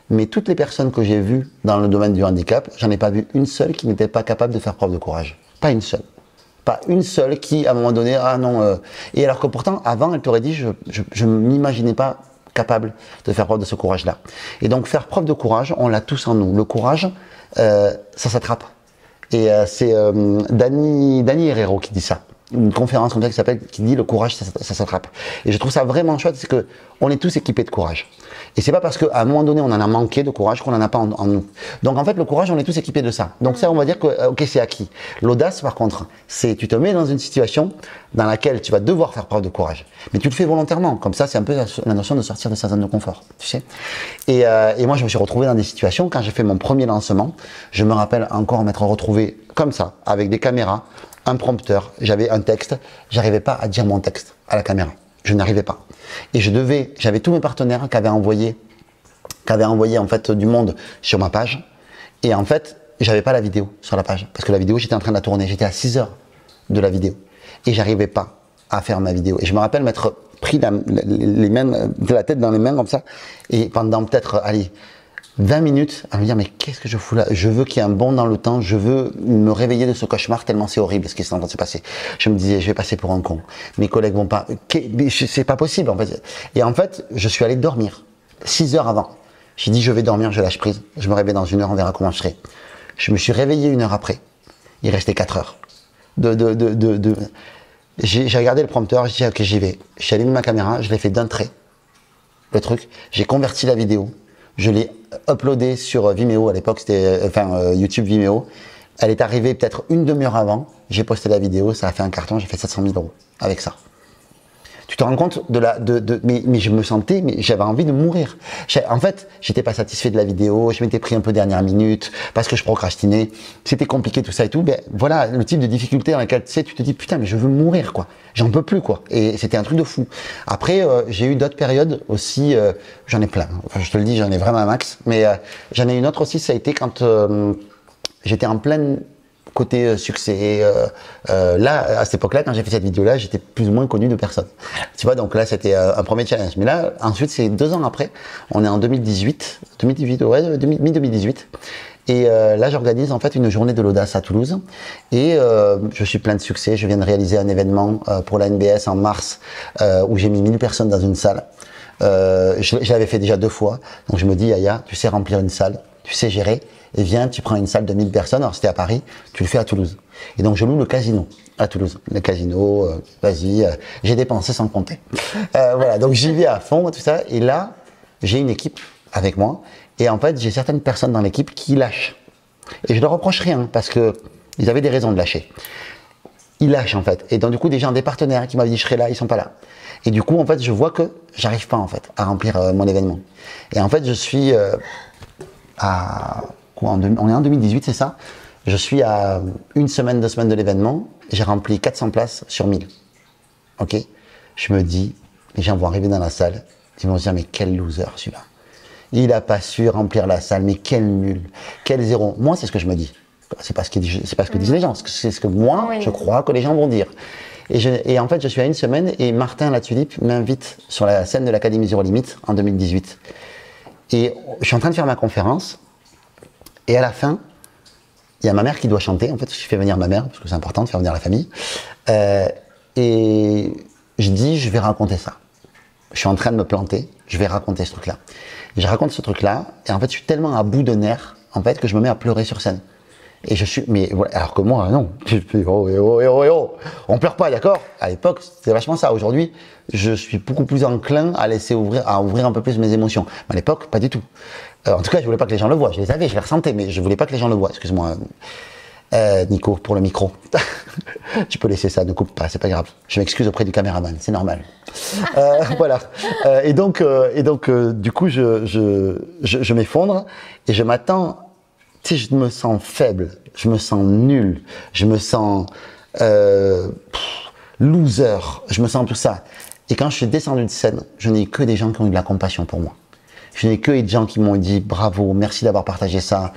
mais toutes les personnes que j'ai vues dans le domaine du handicap, j'en ai pas vu une seule qui n'était pas capable de faire preuve de courage. Pas une seule. Pas une seule qui, à un moment donné, ah non... Et alors que pourtant, avant, elle t'aurait dit, je ne m'imaginais pas capable de faire preuve de ce courage-là. Et donc, faire preuve de courage, on l'a tous en nous. Le courage, ça s'attrape. Et c'est Dani Herrero qui dit ça. Une conférence comme ça qui dit le courage ça s'attrape. Et je trouve ça vraiment chouette, c'est que on est tous équipés de courage. Et c'est pas parce qu'à un moment donné on en a manqué de courage qu'on en a pas en nous. Donc en fait le courage on est tous équipés de ça. Donc ça on va dire que ok c'est acquis. L'audace par contre, c'est tu te mets dans une situation dans laquelle tu vas devoir faire preuve de courage. Mais tu le fais volontairement. Comme ça c'est un peu la notion de sortir de sa zone de confort, tu sais. Et moi je me suis retrouvé dans des situations quand j'ai fait mon premier lancement. Je me rappelle encore m'être retrouvé comme ça avec des caméras, un prompteur, j'avais un texte, j'arrivais pas à dire mon texte à la caméra, je n'arrivais pas. Et j'avais tous mes partenaires qui avaient envoyé en fait du monde sur ma page, et en fait, j'avais pas la vidéo sur la page, parce que la vidéo, j'étais en train de la tourner, j'étais à 6 heures de la vidéo, et j'arrivais pas à faire ma vidéo. Et je me rappelle m'être pris les mains, de la tête dans les mains comme ça, et pendant peut-être, allez, 20 minutes à me dire mais qu'est-ce que je fous là? Je veux qu'il y ait un bond dans le temps, je veux me réveiller de ce cauchemar tellement c'est horrible ce qui est en train de se passer. Je me disais je vais passer pour un con, mes collègues vont pas, c'est pas possible en fait. Et en fait je suis allé dormir 6 heures avant. J'ai dit je vais dormir, je lâche prise, je me réveille dans 1 heure, on verra comment je serai. Je me suis réveillé 1 heure après, il restait 4 heures. J'ai regardé le prompteur, j'ai dit ok j'y vais. J'ai allumé ma caméra, je l'ai fait d'un trait, le truc, j'ai converti la vidéo. Je l'ai uploadé sur Vimeo, à l'époque c'était YouTube Vimeo. Elle est arrivée peut-être une demi-heure avant, j'ai posté la vidéo, ça a fait un carton, j'ai fait 700 000 € avec ça. Tu te rends compte mais je me sentais, mais j'avais envie de mourir. En fait, j'étais pas satisfait de la vidéo, je m'étais pris un peu dernière minute, parce que je procrastinais, c'était compliqué tout ça et tout. Ben voilà, le type de difficulté dans laquelle tu sais, tu te dis putain mais je veux mourir quoi, j'en peux plus quoi. Et c'était un truc de fou. Après, j'ai eu d'autres périodes aussi, j'en ai plein. Enfin, je te le dis, j'en ai vraiment un max. Mais j'en ai une autre aussi, ça a été quand j'étais en pleine côté succès. Là, à cette époque-là, quand j'ai fait cette vidéo-là, j'étais plus ou moins connu de personne. Tu vois, donc là, c'était un premier challenge. Mais là, ensuite, c'est 2 ans après, on est en 2018, mi-2018. Et là, j'organise en fait une journée de l'audace à Toulouse. Et je suis plein de succès. Je viens de réaliser un événement pour la NBS en mars où j'ai mis 1000 personnes dans une salle. Je l'avais fait déjà 2 fois. Donc je me dis, Aya, tu sais remplir une salle, tu sais gérer. Et viens, tu prends une salle de 1000 personnes. Alors c'était à Paris, tu le fais à Toulouse. Et donc je loue le casino à Toulouse. Le casino, vas-y, j'ai dépensé sans compter. Voilà, donc j'y vais à fond, tout ça. Et là, j'ai une équipe avec moi. Et en fait, j'ai certaines personnes dans l'équipe qui lâchent. Et je leur reproche rien parce que ils avaient des raisons de lâcher. Ils lâchent en fait. Et donc du coup, des gens, des partenaires qui m'avaient dit je serai là, ils sont pas là. Et du coup, en fait, je vois que j'arrive pas en fait à remplir mon événement. Et en fait, je suis on est en 2018, c'est ça. Je suis à 1 semaine, 2 semaines de l'événement. J'ai rempli 400 places sur 1000. Ok. Je me dis, les gens vont arriver dans la salle, ils vont se dire mais quel loser celui-là. Il a pas su remplir la salle, mais quel nul, quel zéro. Moi, c'est ce que je me dis. C'est pas ce que disent les gens. C'est ce que moi, je crois que les gens vont dire. Et en fait, je suis à 1 semaine et Martin Latulippe m'invite sur la scène de l'Académie Zéro Limite en 2018. Et je suis en train de faire ma conférence. Et à la fin, il y a ma mère qui doit chanter. En fait, je fais venir ma mère parce que c'est important de faire venir la famille. Et je dis, je vais raconter ça. Je suis en train de me planter. Je vais raconter ce truc-là. Et je raconte ce truc-là, et en fait, je suis tellement à bout de nerfs, en fait, que je me mets à pleurer sur scène. Et je suis, mais voilà, alors que moi, non. On pleure pas, d'accord? À l'époque, c'était vachement ça. Aujourd'hui, je suis beaucoup plus enclin à ouvrir un peu plus mes émotions. Mais à l'époque, pas du tout. En tout cas, je voulais pas que les gens le voient. Je les avais, je les ressentais, mais je voulais pas que les gens le voient. Excuse-moi, Nico, pour le micro. Tu peux laisser ça, ne coupe pas, c'est pas grave. Je m'excuse auprès du caméraman, c'est normal. Voilà. Et donc, du coup, je m'effondre et je m'attends. Tu sais, je me sens faible, je me sens nul, je me sens loser, je me sens tout ça. Et quand je suis descendu de scène, je n'ai que des gens qui ont eu de la compassion pour moi. Je n'ai que des gens qui m'ont dit bravo, merci d'avoir partagé ça,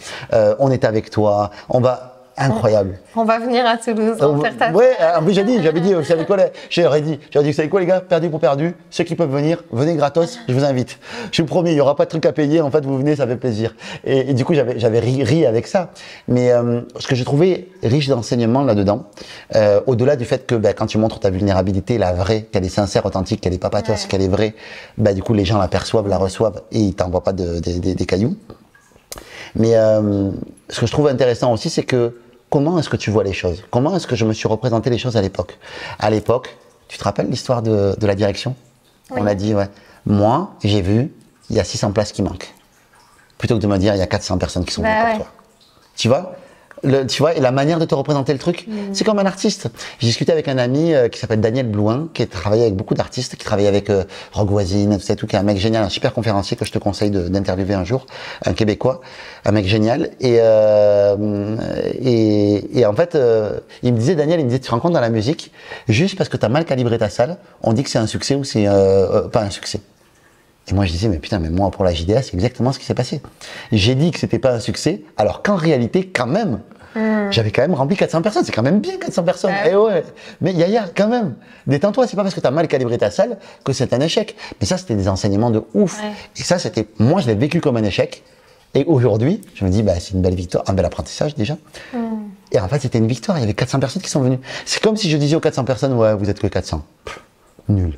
on est avec toi, on va. Incroyable. On va venir à Toulouse, on va faire ta. Ouais, en plus j'avais dit, vous savez quoi, j'aurais dit, vous savez quoi les gars, perdu pour perdu, ceux qui peuvent venir, venez gratos, je vous invite. Je vous promets, il n'y aura pas de truc à payer, en fait vous venez, ça fait plaisir. Et du coup j'avais ri avec ça. Mais ce que j'ai trouvé riche d'enseignement là-dedans, au-delà du fait que quand tu montres ta vulnérabilité, la vraie, qu'elle est sincère, authentique, qu'elle est pas pathos, qu'elle est vraie, du coup les gens la perçoivent, la reçoivent et ils t'envoient pas des cailloux. Mais ce que je trouve intéressant aussi, c'est que comment est-ce que tu vois les choses? Comment est-ce que je me suis représenté les choses à l'époque? À l'époque, tu te rappelles l'histoire de la direction? Oui. On a dit, ouais. Moi, j'ai vu, il y a 600 places qui manquent. Plutôt que de me dire, il y a 400 personnes qui sont venues pour toi. Tu vois? Tu vois, et la manière de te représenter le truc, c'est comme un artiste. J'ai discuté avec un ami qui s'appelle Daniel Blouin, qui a travaillé avec beaucoup d'artistes, qui travaille avec Rogue Voisine, tout, qui est un mec génial, un super conférencier que je te conseille d'interviewer un jour, un Québécois, un mec génial. Et en fait, il me disait, Daniel, il me disait, tu te rends compte dans la musique, juste parce que tu as mal calibré ta salle, on dit que c'est un succès ou c'est pas un succès. Et moi je disais, mais putain, mais moi pour la JDA, c'est exactement ce qui s'est passé. J'ai dit que c'était pas un succès, alors qu'en réalité, quand même, j'avais quand même rempli 400 personnes. C'est quand même bien 400 personnes. Et ouais. Mais Yaya, quand même, détends-toi, c'est pas parce que tu as mal calibré ta salle que c'est un échec. Mais ça, c'était des enseignements de ouf. Ouais. Et ça, c'était, moi je l'ai vécu comme un échec. Et aujourd'hui, je me dis, c'est une belle victoire, un bel apprentissage déjà. Et en fait, c'était une victoire, il y avait 400 personnes qui sont venues. C'est comme si je disais aux 400 personnes, ouais, vous êtes que 400. Nul.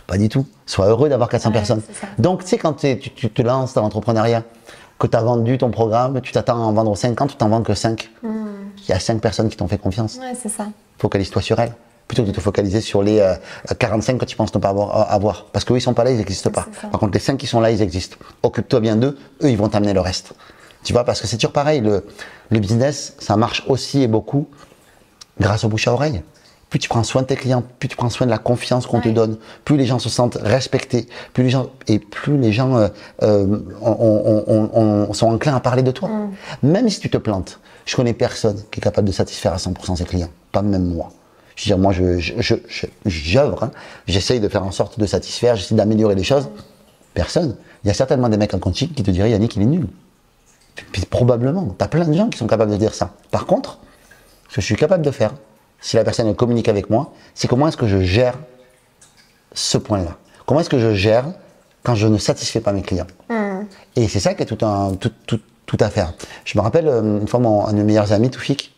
Pas du tout. Sois heureux d'avoir 400 personnes. Donc, tu sais, quand tu te lances dans l'entrepreneuriat, que tu as vendu ton programme, tu t'attends à en vendre 50, tu t'en vends que 5. Il y a 5 personnes qui t'ont fait confiance. Ouais, c'est ça. Focalise-toi sur elles, plutôt que de te focaliser sur les 45 que tu penses ne pas avoir. Parce qu'eux, ils sont pas là, ils n'existent pas. Par contre, les 5 qui sont là, ils existent. Occupe-toi bien d'eux, eux, ils vont t'amener le reste. Tu vois, parce que c'est toujours pareil, le business, ça marche aussi et beaucoup grâce au bouche à oreille. Plus tu prends soin de tes clients, plus tu prends soin de la confiance qu'on te donne, plus les gens se sentent respectés, plus les gens sont enclins à parler de toi. Même si tu te plantes, je connais personne qui est capable de satisfaire à 100% ses clients, pas même moi. Je veux dire, moi, j'œuvre, hein. J'essaye de faire en sorte de satisfaire, j'essaie d'améliorer les choses. Personne. Il y a certainement des mecs en coaching qui te diraient, Yannick, il est nul. Puis, probablement, tu as plein de gens qui sont capables de dire ça. Par contre, ce que je suis capable de faire, si la personne communique avec moi, c'est comment est-ce que je gère ce point-là. Comment est-ce que je gère quand je ne satisfais pas mes clients. Et c'est ça qui est tout tout à faire. Je me rappelle une fois, un de mes meilleurs amis, Toufik,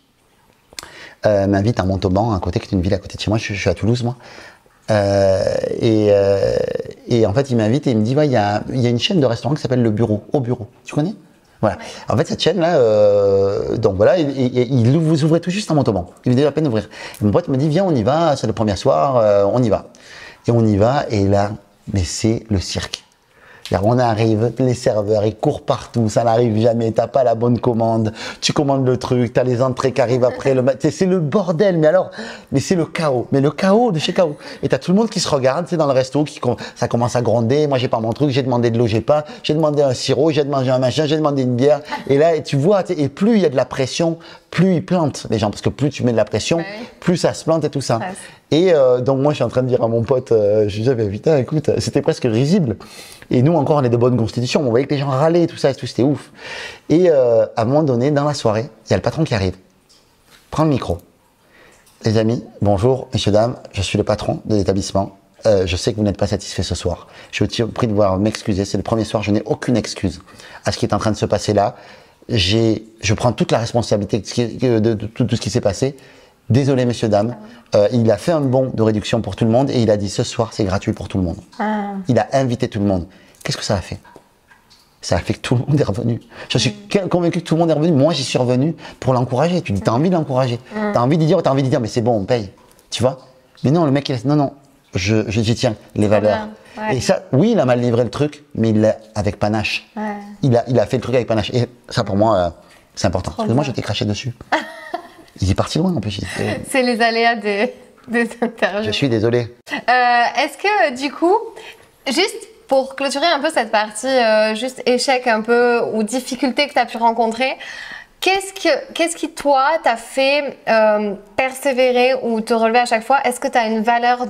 m'invite à Montauban, à côté, qui est une ville à côté de chez moi. Je suis à Toulouse, moi. Et en fait, il m'invite et il me dit, ouais, il y a une chaîne de restaurants qui s'appelle Le Bureau, Au Bureau. Tu connais? Voilà. En fait, cette chaîne-là, donc voilà, vous ouvrez tout juste à Montauban. Il venait à peine d'ouvrir. Mon pote me dit, viens, on y va, c'est le premier soir, on y va. Et on y va, et là, mais c'est le cirque. On arrive, les serveurs, ils courent partout, ça n'arrive jamais, t'as pas la bonne commande, tu commandes le truc, t'as les entrées qui arrivent après, c'est le bordel, mais c'est le chaos, mais le chaos de chez chaos. Et t'as tout le monde qui se regarde, c'est dans le resto, ça commence à gronder, moi j'ai pas mon truc, j'ai demandé de l'eau, j'ai pas, j'ai demandé un sirop, j'ai demandé un machin, j'ai demandé une bière, et là, et tu vois, et plus il y a de la pression, plus ils plantent les gens, parce que plus tu mets de la pression, plus ça se plante et tout ça. Ouais. Et donc moi je suis en train de dire à mon pote, je lui disais, putain, écoute, c'était presque risible. Et nous encore on est de bonne constitution, on voyait que les gens râlaient, tout ça, et tout, c'était ouf. Et à un moment donné, dans la soirée, il y a le patron qui arrive, prend le micro. Les amis, bonjour, messieurs, dames, je suis le patron de l'établissement. Je sais que vous n'êtes pas satisfait ce soir. Je vous prie de voir m'excuser, c'est le premier soir, je n'ai aucune excuse à ce qui est en train de se passer là. Je prends toute la responsabilité de tout ce qui s'est passé. Désolé, messieurs, dames. Il a fait un bon de réduction pour tout le monde et il a dit ce soir, c'est gratuit pour tout le monde. Il a invité tout le monde. Qu'est-ce que ça a fait? Ça a fait que tout le monde est revenu. Je suis convaincu que tout le monde est revenu. Moi, j'y suis revenu pour l'encourager. Tu dis, t'as envie de l'encourager. T'as envie de dire, mais c'est bon, on paye. Tu vois? Mais non, le mec, non, j'y tiens, les valeurs. Ouais. Et ça, oui, il a mal livré le truc, mais il l'a avec panache. Ouais. Il a fait le truc avec panache. Et ça, pour moi, c'est important. Parce que moi, j'étais craché dessus. Il est parti loin, en plus. C'est les aléas des interviews. Je suis désolé. Est-ce que, du coup, juste pour clôturer un peu cette partie, juste échec un peu ou difficulté que tu as pu rencontrer, qu'est-ce qui, toi, t'a fait persévérer ou te relever à chaque fois? Est-ce que tu as une valeur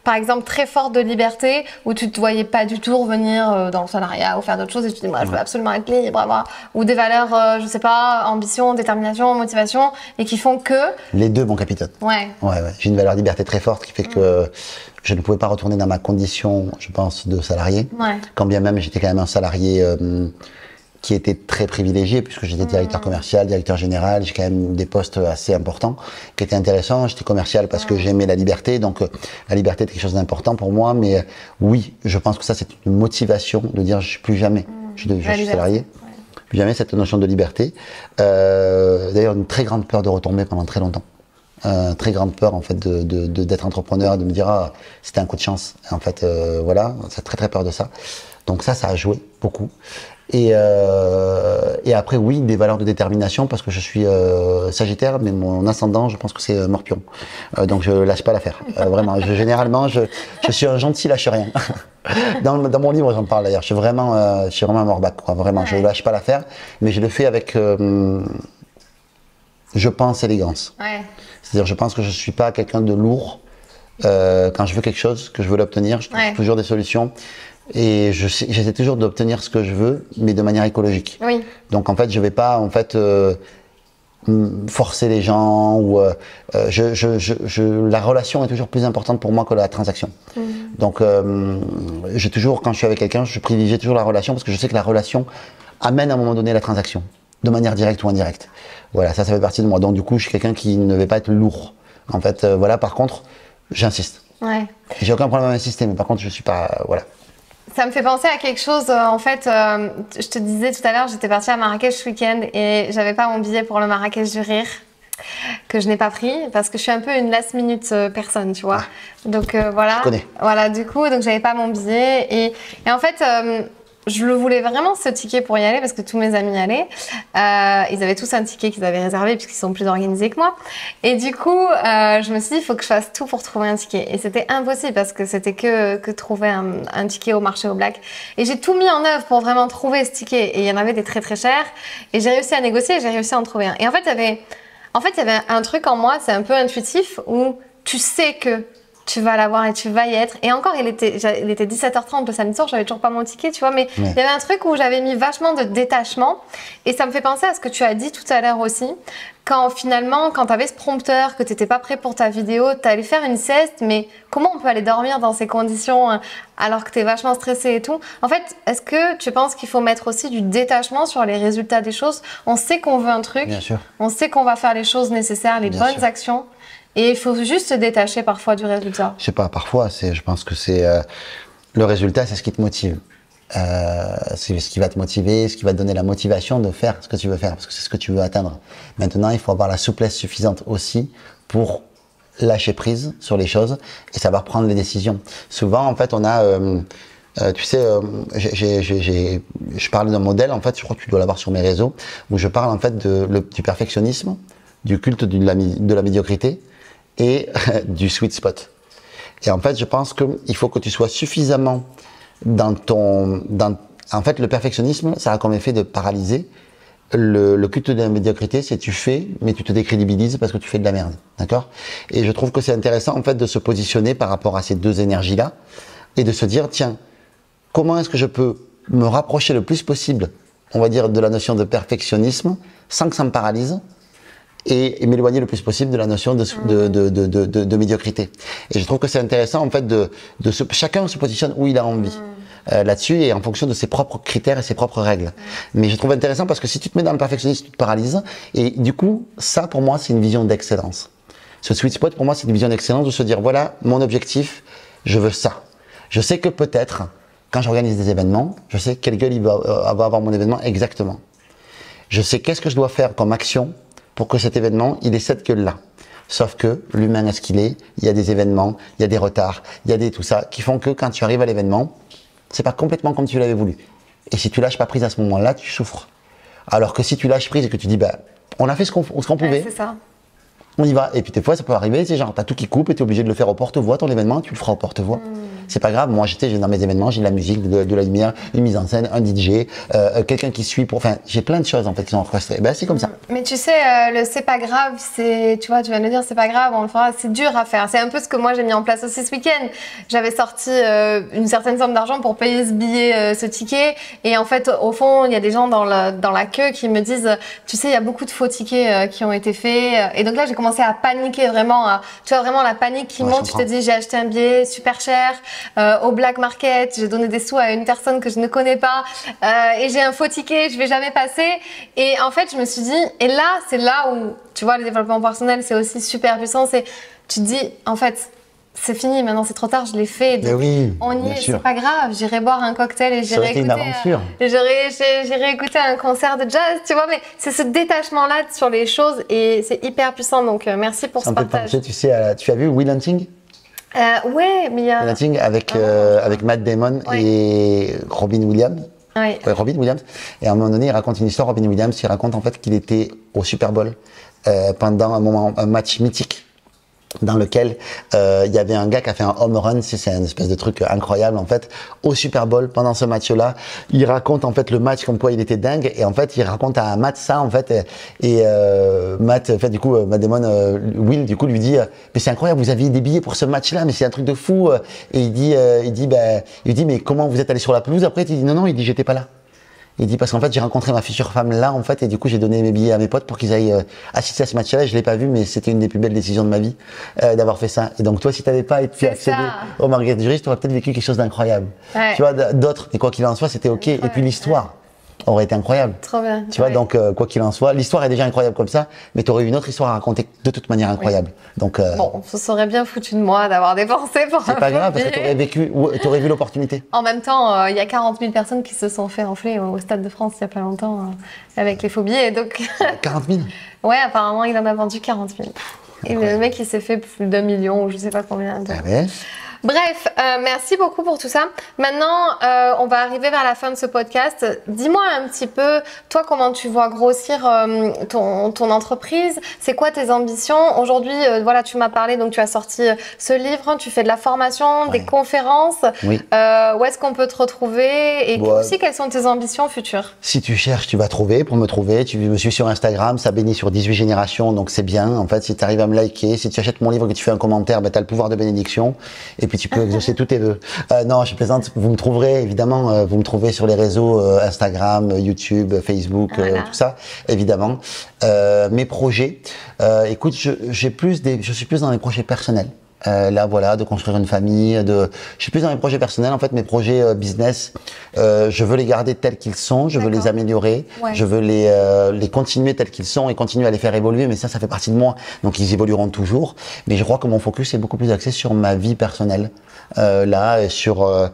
par exemple, très forte de liberté où tu ne te voyais pas du tout revenir dans le salariat ou faire d'autres choses et tu te dis, moi, je veux absolument être libre, avoir... Ou des valeurs, je sais pas, ambition, détermination, motivation et qui font que... Les deux, mon capitaine. Ouais. J'ai une valeur liberté très forte qui fait que je ne pouvais pas retourner dans ma condition, je pense, de salarié. Ouais. Quand bien même, j'étais quand même un salarié... qui était très privilégié puisque j'étais directeur commercial, directeur général, j'ai quand même des postes assez importants qui étaient intéressants. J'étais commercial parce que j'aimais la liberté, donc la liberté est quelque chose d'important pour moi, mais oui, je pense que ça c'est une motivation de dire je suis plus jamais, je suis salarié, plus jamais cette notion de liberté. D'ailleurs une très grande peur de retomber pendant très longtemps. Très grande peur en fait d'être entrepreneur, de me dire c'était un coup de chance. En fait voilà, c'est très peur de ça. Donc ça a joué beaucoup. Et après oui, des valeurs de détermination parce que je suis Sagittaire, mais mon ascendant, je pense que c'est Morpion. Donc je lâche pas l'affaire. Vraiment, généralement, je suis un gentil lâche rien. Dans mon livre, j'en parle d'ailleurs. Je suis vraiment un morbac, quoi. Vraiment, je lâche pas l'affaire, mais je le fais avec, je pense, élégance. Ouais. C'est-à-dire, je pense que je suis pas quelqu'un de lourd. Quand je veux quelque chose, que je veux l'obtenir, je trouve toujours des solutions. Et j'essaie toujours d'obtenir ce que je veux, mais de manière écologique. Oui. Donc en fait, je vais pas forcer les gens ou la relation est toujours plus importante pour moi que la transaction. Donc j'ai toujours, quand je suis avec quelqu'un, je privilégie toujours la relation parce que je sais que la relation amène à un moment donné la transaction, de manière directe ou indirecte. Voilà, ça fait partie de moi. Donc du coup, je suis quelqu'un qui ne va pas être lourd. En fait, voilà. Par contre, j'insiste. Ouais. J'ai aucun problème à insister, mais par contre, je suis pas, voilà. Ça me fait penser à quelque chose, en fait, je te disais tout à l'heure, j'étais partie à Marrakech ce week-end et j'avais pas mon billet pour le Marrakech du Rire, que je n'ai pas pris parce que je suis un peu une last minute personne, tu vois. Donc voilà. Je connais. Voilà, du coup, donc j'avais pas mon billet et en fait, je le voulais vraiment ce ticket pour y aller parce que tous mes amis y allaient. Ils avaient tous un ticket qu'ils avaient réservé puisqu'ils sont plus organisés que moi. Et du coup, je me suis dit, il faut que je fasse tout pour trouver un ticket. Et c'était impossible parce que c'était que trouver un ticket au marché aux Black. Et j'ai tout mis en œuvre pour vraiment trouver ce ticket. Et il y en avait des très très chers. Et j'ai réussi à négocier et j'ai réussi à en trouver un. Et en fait, il y avait un truc en moi, c'est un peu intuitif, où tu sais que tu vas l'avoir et tu vas y être. Et encore, il était 17h30 le samedi soir, j'avais toujours pas mon ticket, tu vois, mais il y avait un truc où j'avais mis vachement de détachement. Et ça me fait penser à ce que tu as dit tout à l'heure aussi. Quand finalement, quand tu avais ce prompteur, que tu n'étais pas prêt pour ta vidéo, tu allais faire une sieste, mais comment on peut aller dormir dans ces conditions alors que tu es vachement stressé et tout? En fait, est-ce que tu penses qu'il faut mettre aussi du détachement sur les résultats des choses? On sait qu'on veut un truc, Bien sûr. On sait qu'on va faire les choses nécessaires, les bonnes actions, et il faut juste se détacher parfois du résultat. Je sais pas, parfois, je pense que c'est le résultat, c'est ce qui te motive. C'est ce qui va te motiver, ce qui va te donner la motivation de faire ce que tu veux faire, parce que c'est ce que tu veux atteindre. Maintenant, il faut avoir la souplesse suffisante aussi pour lâcher prise sur les choses et savoir prendre les décisions. Souvent, en fait, on a, tu sais, je parle d'un modèle, en fait, je crois que tu dois l'avoir sur mes réseaux, où je parle en fait du perfectionnisme, du culte de la médiocrité et du sweet spot. Et en fait, je pense qu'il faut que tu sois suffisamment en fait, le perfectionnisme, ça a comme effet de paralyser. Le culte de la médiocrité, c'est tu fais, mais tu te décrédibilises parce que tu fais de la merde. D'accord? Et je trouve que c'est intéressant, en fait, de se positionner par rapport à ces deux énergies-là et de se dire, tiens, comment est-ce que je peux me rapprocher le plus possible, on va dire, de la notion de perfectionnisme sans que ça me paralyse et m'éloigner le plus possible de la notion de médiocrité. Et je trouve que c'est intéressant, en fait, chacun se positionne où il a envie. Là-dessus et en fonction de ses propres critères et ses propres règles. Mais je trouve intéressant parce que si tu te mets dans le perfectionnisme, tu te paralyses. Et du coup, ça pour moi, c'est une vision d'excellence. Ce sweet spot, pour moi, c'est une vision d'excellence de se dire, voilà, mon objectif, je veux ça. Je sais que peut-être, quand j'organise des événements, je sais quelle gueule il va avoir mon événement exactement. Je sais qu'est-ce que je dois faire comme action pour que cet événement, il ait cette gueule-là. Sauf que l'humain est ce qu'il est, il y a des événements, il y a des retards, il y a tout ça, qui font que quand tu arrives à l'événement, c'est pas complètement comme tu l'avais voulu. Et si tu lâches pas prise à ce moment-là, tu souffres. Alors que si tu lâches prise et que tu dis, bah, on a fait ce qu'on pouvait, c'est ça. On y va. Et puis des fois, ça peut arriver, c'est genre, t'as tout qui coupe et t'es obligé de le faire au porte-voix, ton événement, tu le feras au porte-voix. C'est pas grave. Moi, j'ai dans mes événements, j'ai de la musique, de la lumière, une mise en scène, un DJ, quelqu'un qui suit enfin, j'ai plein de choses, en fait, qui sont orchestrées. Ben, c'est comme ça. Mais tu sais, le c'est pas grave, tu vois, tu viens de le dire, c'est pas grave, on le fera, c'est dur à faire. C'est un peu ce que moi j'ai mis en place aussi ce week-end. J'avais sorti une certaine somme d'argent pour payer ce billet, ce ticket. Et en fait, au fond, il y a des gens dans la queue qui me disent, tu sais, il y a beaucoup de faux tickets qui ont été faits. Et donc là, j'ai commencé à paniquer vraiment, tu vois, vraiment la panique qui monte. Tu te dis, j'ai acheté un billet super cher. Au black market, j'ai donné des sous à une personne que je ne connais pas et j'ai un faux ticket, je vais jamais passer. Et en fait, je me suis dit, et là, c'est là où, tu vois, le développement personnel, c'est aussi super puissant. Tu te dis, en fait, c'est fini, maintenant c'est trop tard, je l'ai fait. Mais oui, on y est, c'est pas grave. J'irai boire un cocktail et j'irai écouter un concert de jazz, tu vois. Mais c'est ce détachement-là sur les choses et c'est hyper puissant. Donc merci pour ce partage. Tu sais, tu as vu Will Hunting? Ouais, mais il y a... avec Matt Damon et Robin Williams. Oui. Ouais, Robin Williams. Et à un moment donné, il raconte une histoire, Robin Williams, il raconte en fait qu'il était au Super Bowl pendant un match mythique dans lequel il y avait un gars qui a fait un home run, c'est une espèce de truc incroyable en fait, au Super Bowl pendant ce match-là. Il raconte en fait le match comme quoi il était dingue et en fait il raconte à Matt ça en fait et Matt, en fait du coup Matt Damon, Will du coup lui dit mais c'est incroyable, vous aviez des billets pour ce match-là, mais c'est un truc de fou. Et il dit mais comment vous êtes allé sur la pelouse après? Il dit non, il dit j'étais pas là. Il dit parce qu'en fait j'ai rencontré ma future femme là en fait et du coup j'ai donné mes billets à mes potes pour qu'ils aillent assister à ce match-là. Je l'ai pas vu mais c'était une des plus belles décisions de ma vie d'avoir fait ça. Et donc toi si t'avais pas été accédé au Marguerite Duris, t'aurais peut-être vécu quelque chose d'incroyable. Ouais. Tu vois d'autres, mais quoi qu'il en soit c'était ok. Et puis l'histoire aurait été incroyable. Trop bien. Tu vois donc quoi qu'il en soit, l'histoire est déjà incroyable comme ça, mais t'aurais eu une autre histoire à raconter de toute manière incroyable. Oui. Donc bon, ça serait bien foutu de moi d'avoir dépensé pour. C'est pas grave parce que t'aurais vu l'opportunité. En même temps, il y a 40 000 personnes qui se sont fait enfler au Stade de France il y a pas longtemps avec les faux billets, donc. 40 000. Ouais, apparemment il en a vendu 40 000. Et le mec il s'est fait plus d'1 million ou je sais pas combien. Donc... Ah ouais. Bref, merci beaucoup pour tout ça. Maintenant, on va arriver vers la fin de ce podcast. Dis-moi un petit peu, toi, comment tu vois grossir ton entreprise? C'est quoi tes ambitions? Aujourd'hui, voilà, tu m'as parlé, donc tu as sorti ce livre, tu fais de la formation, des conférences. Oui. Où est-ce qu'on peut te retrouver? Et aussi, quelles sont tes ambitions futures? Si tu cherches, tu vas trouver. Pour me trouver, tu me suis sur Instagram, ça bénit sur 18 générations, donc c'est bien. En fait, si tu arrives à me liker, si tu achètes mon livre et que tu fais un commentaire, ben, tu as le pouvoir de bénédiction. Et puis tu peux exaucer tous tes vœux. Non, je plaisante. Vous me trouverez évidemment. Vous me trouvez sur les réseaux Instagram, YouTube, Facebook, voilà. Tout ça, évidemment. Mes projets. Écoute, je suis plus dans mes projets personnels. Là, voilà, de construire une famille. Je suis plus dans mes projets personnels. En fait, mes projets business, je veux les garder tels qu'ils sont. Je veux les améliorer. Ouais. Je veux les continuer tels qu'ils sont et continuer à les faire évoluer. Mais ça fait partie de moi. Donc, ils évolueront toujours. Mais je crois que mon focus est beaucoup plus axé sur ma vie personnelle. Là, sur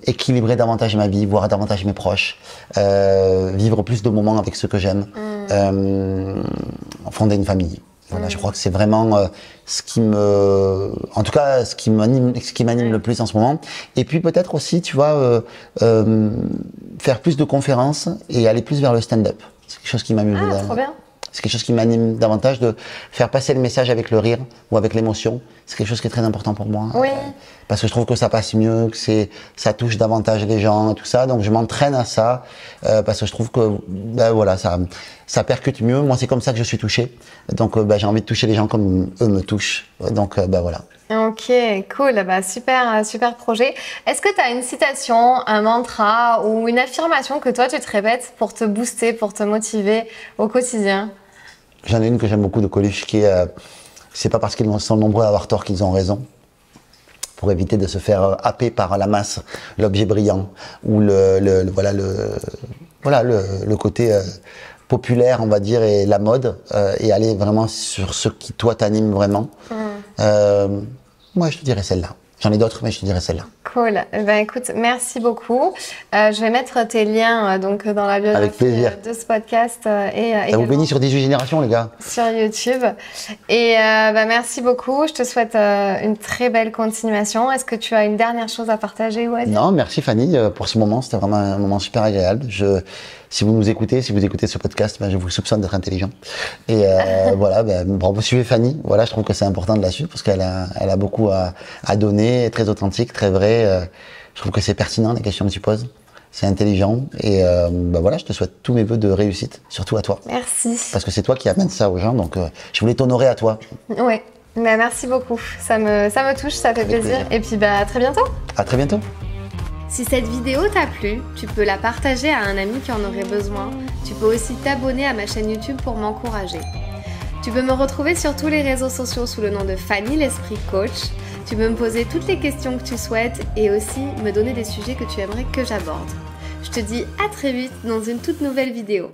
équilibrer davantage ma vie, voir davantage mes proches, vivre plus de moments avec ceux que j'aime, fonder une famille. Voilà, je crois que c'est vraiment ce qui m'anime le plus en ce moment. Et puis peut-être aussi, tu vois, faire plus de conférences et aller plus vers le stand-up. C'est quelque chose qui m'amuse. Trop bien. C'est quelque chose qui m'anime davantage, de faire passer le message avec le rire ou avec l'émotion. C'est quelque chose qui est très important pour moi. Oui. Parce que je trouve que ça passe mieux, que ça touche davantage les gens et tout ça. Donc je m'entraîne à ça parce que je trouve que voilà, ça percute mieux. Moi, c'est comme ça que je suis touché. Donc j'ai envie de toucher les gens comme eux me touchent. Donc voilà. Ok, cool, super projet. Est-ce que tu as une citation, un mantra ou une affirmation que toi tu te répètes pour te booster, pour te motiver au quotidien? J'en ai une que j'aime beaucoup de Coluche qui est c'est pas parce qu'ils sont nombreux à avoir tort qu'ils ont raison. Pour éviter de se faire happer par la masse, l'objet brillant ou le côté populaire, on va dire, et la mode, et aller vraiment sur ce qui toi t'anime vraiment. Moi, je te dirais celle-là. J'en ai d'autres, mais je te dirais celle-là. Cool. Écoute, merci beaucoup. Je vais mettre tes liens donc dans la biographie de ce podcast et ça vous bénit sur 18 générations, les gars. Sur YouTube. Et merci beaucoup. Je te souhaite une très belle continuation. Est-ce que tu as une dernière chose à partager ou à dire? Non, merci Fanny pour ce moment. C'était vraiment un moment super agréable. Si vous nous écoutez, si vous écoutez ce podcast, je vous soupçonne d'être intelligent. Et voilà, bravo, suivez Fanny. Voilà, je trouve que c'est important de la suivre parce qu'elle a beaucoup à donner, très authentique, très vrai. Je trouve que c'est pertinent les questions que tu poses. C'est intelligent et voilà, je te souhaite tous mes vœux de réussite, surtout à toi. Merci. Parce que c'est toi qui amènes ça aux gens, donc je voulais t'honorer à toi. Ouais, merci beaucoup. Ça me touche, ça fait plaisir. Et puis à très bientôt. À très bientôt. Si cette vidéo t'a plu, tu peux la partager à un ami qui en aurait besoin. Tu peux aussi t'abonner à ma chaîne YouTube pour m'encourager. Tu peux me retrouver sur tous les réseaux sociaux sous le nom de Fanny l'Esprit Coach. Tu peux me poser toutes les questions que tu souhaites et aussi me donner des sujets que tu aimerais que j'aborde. Je te dis à très vite dans une toute nouvelle vidéo.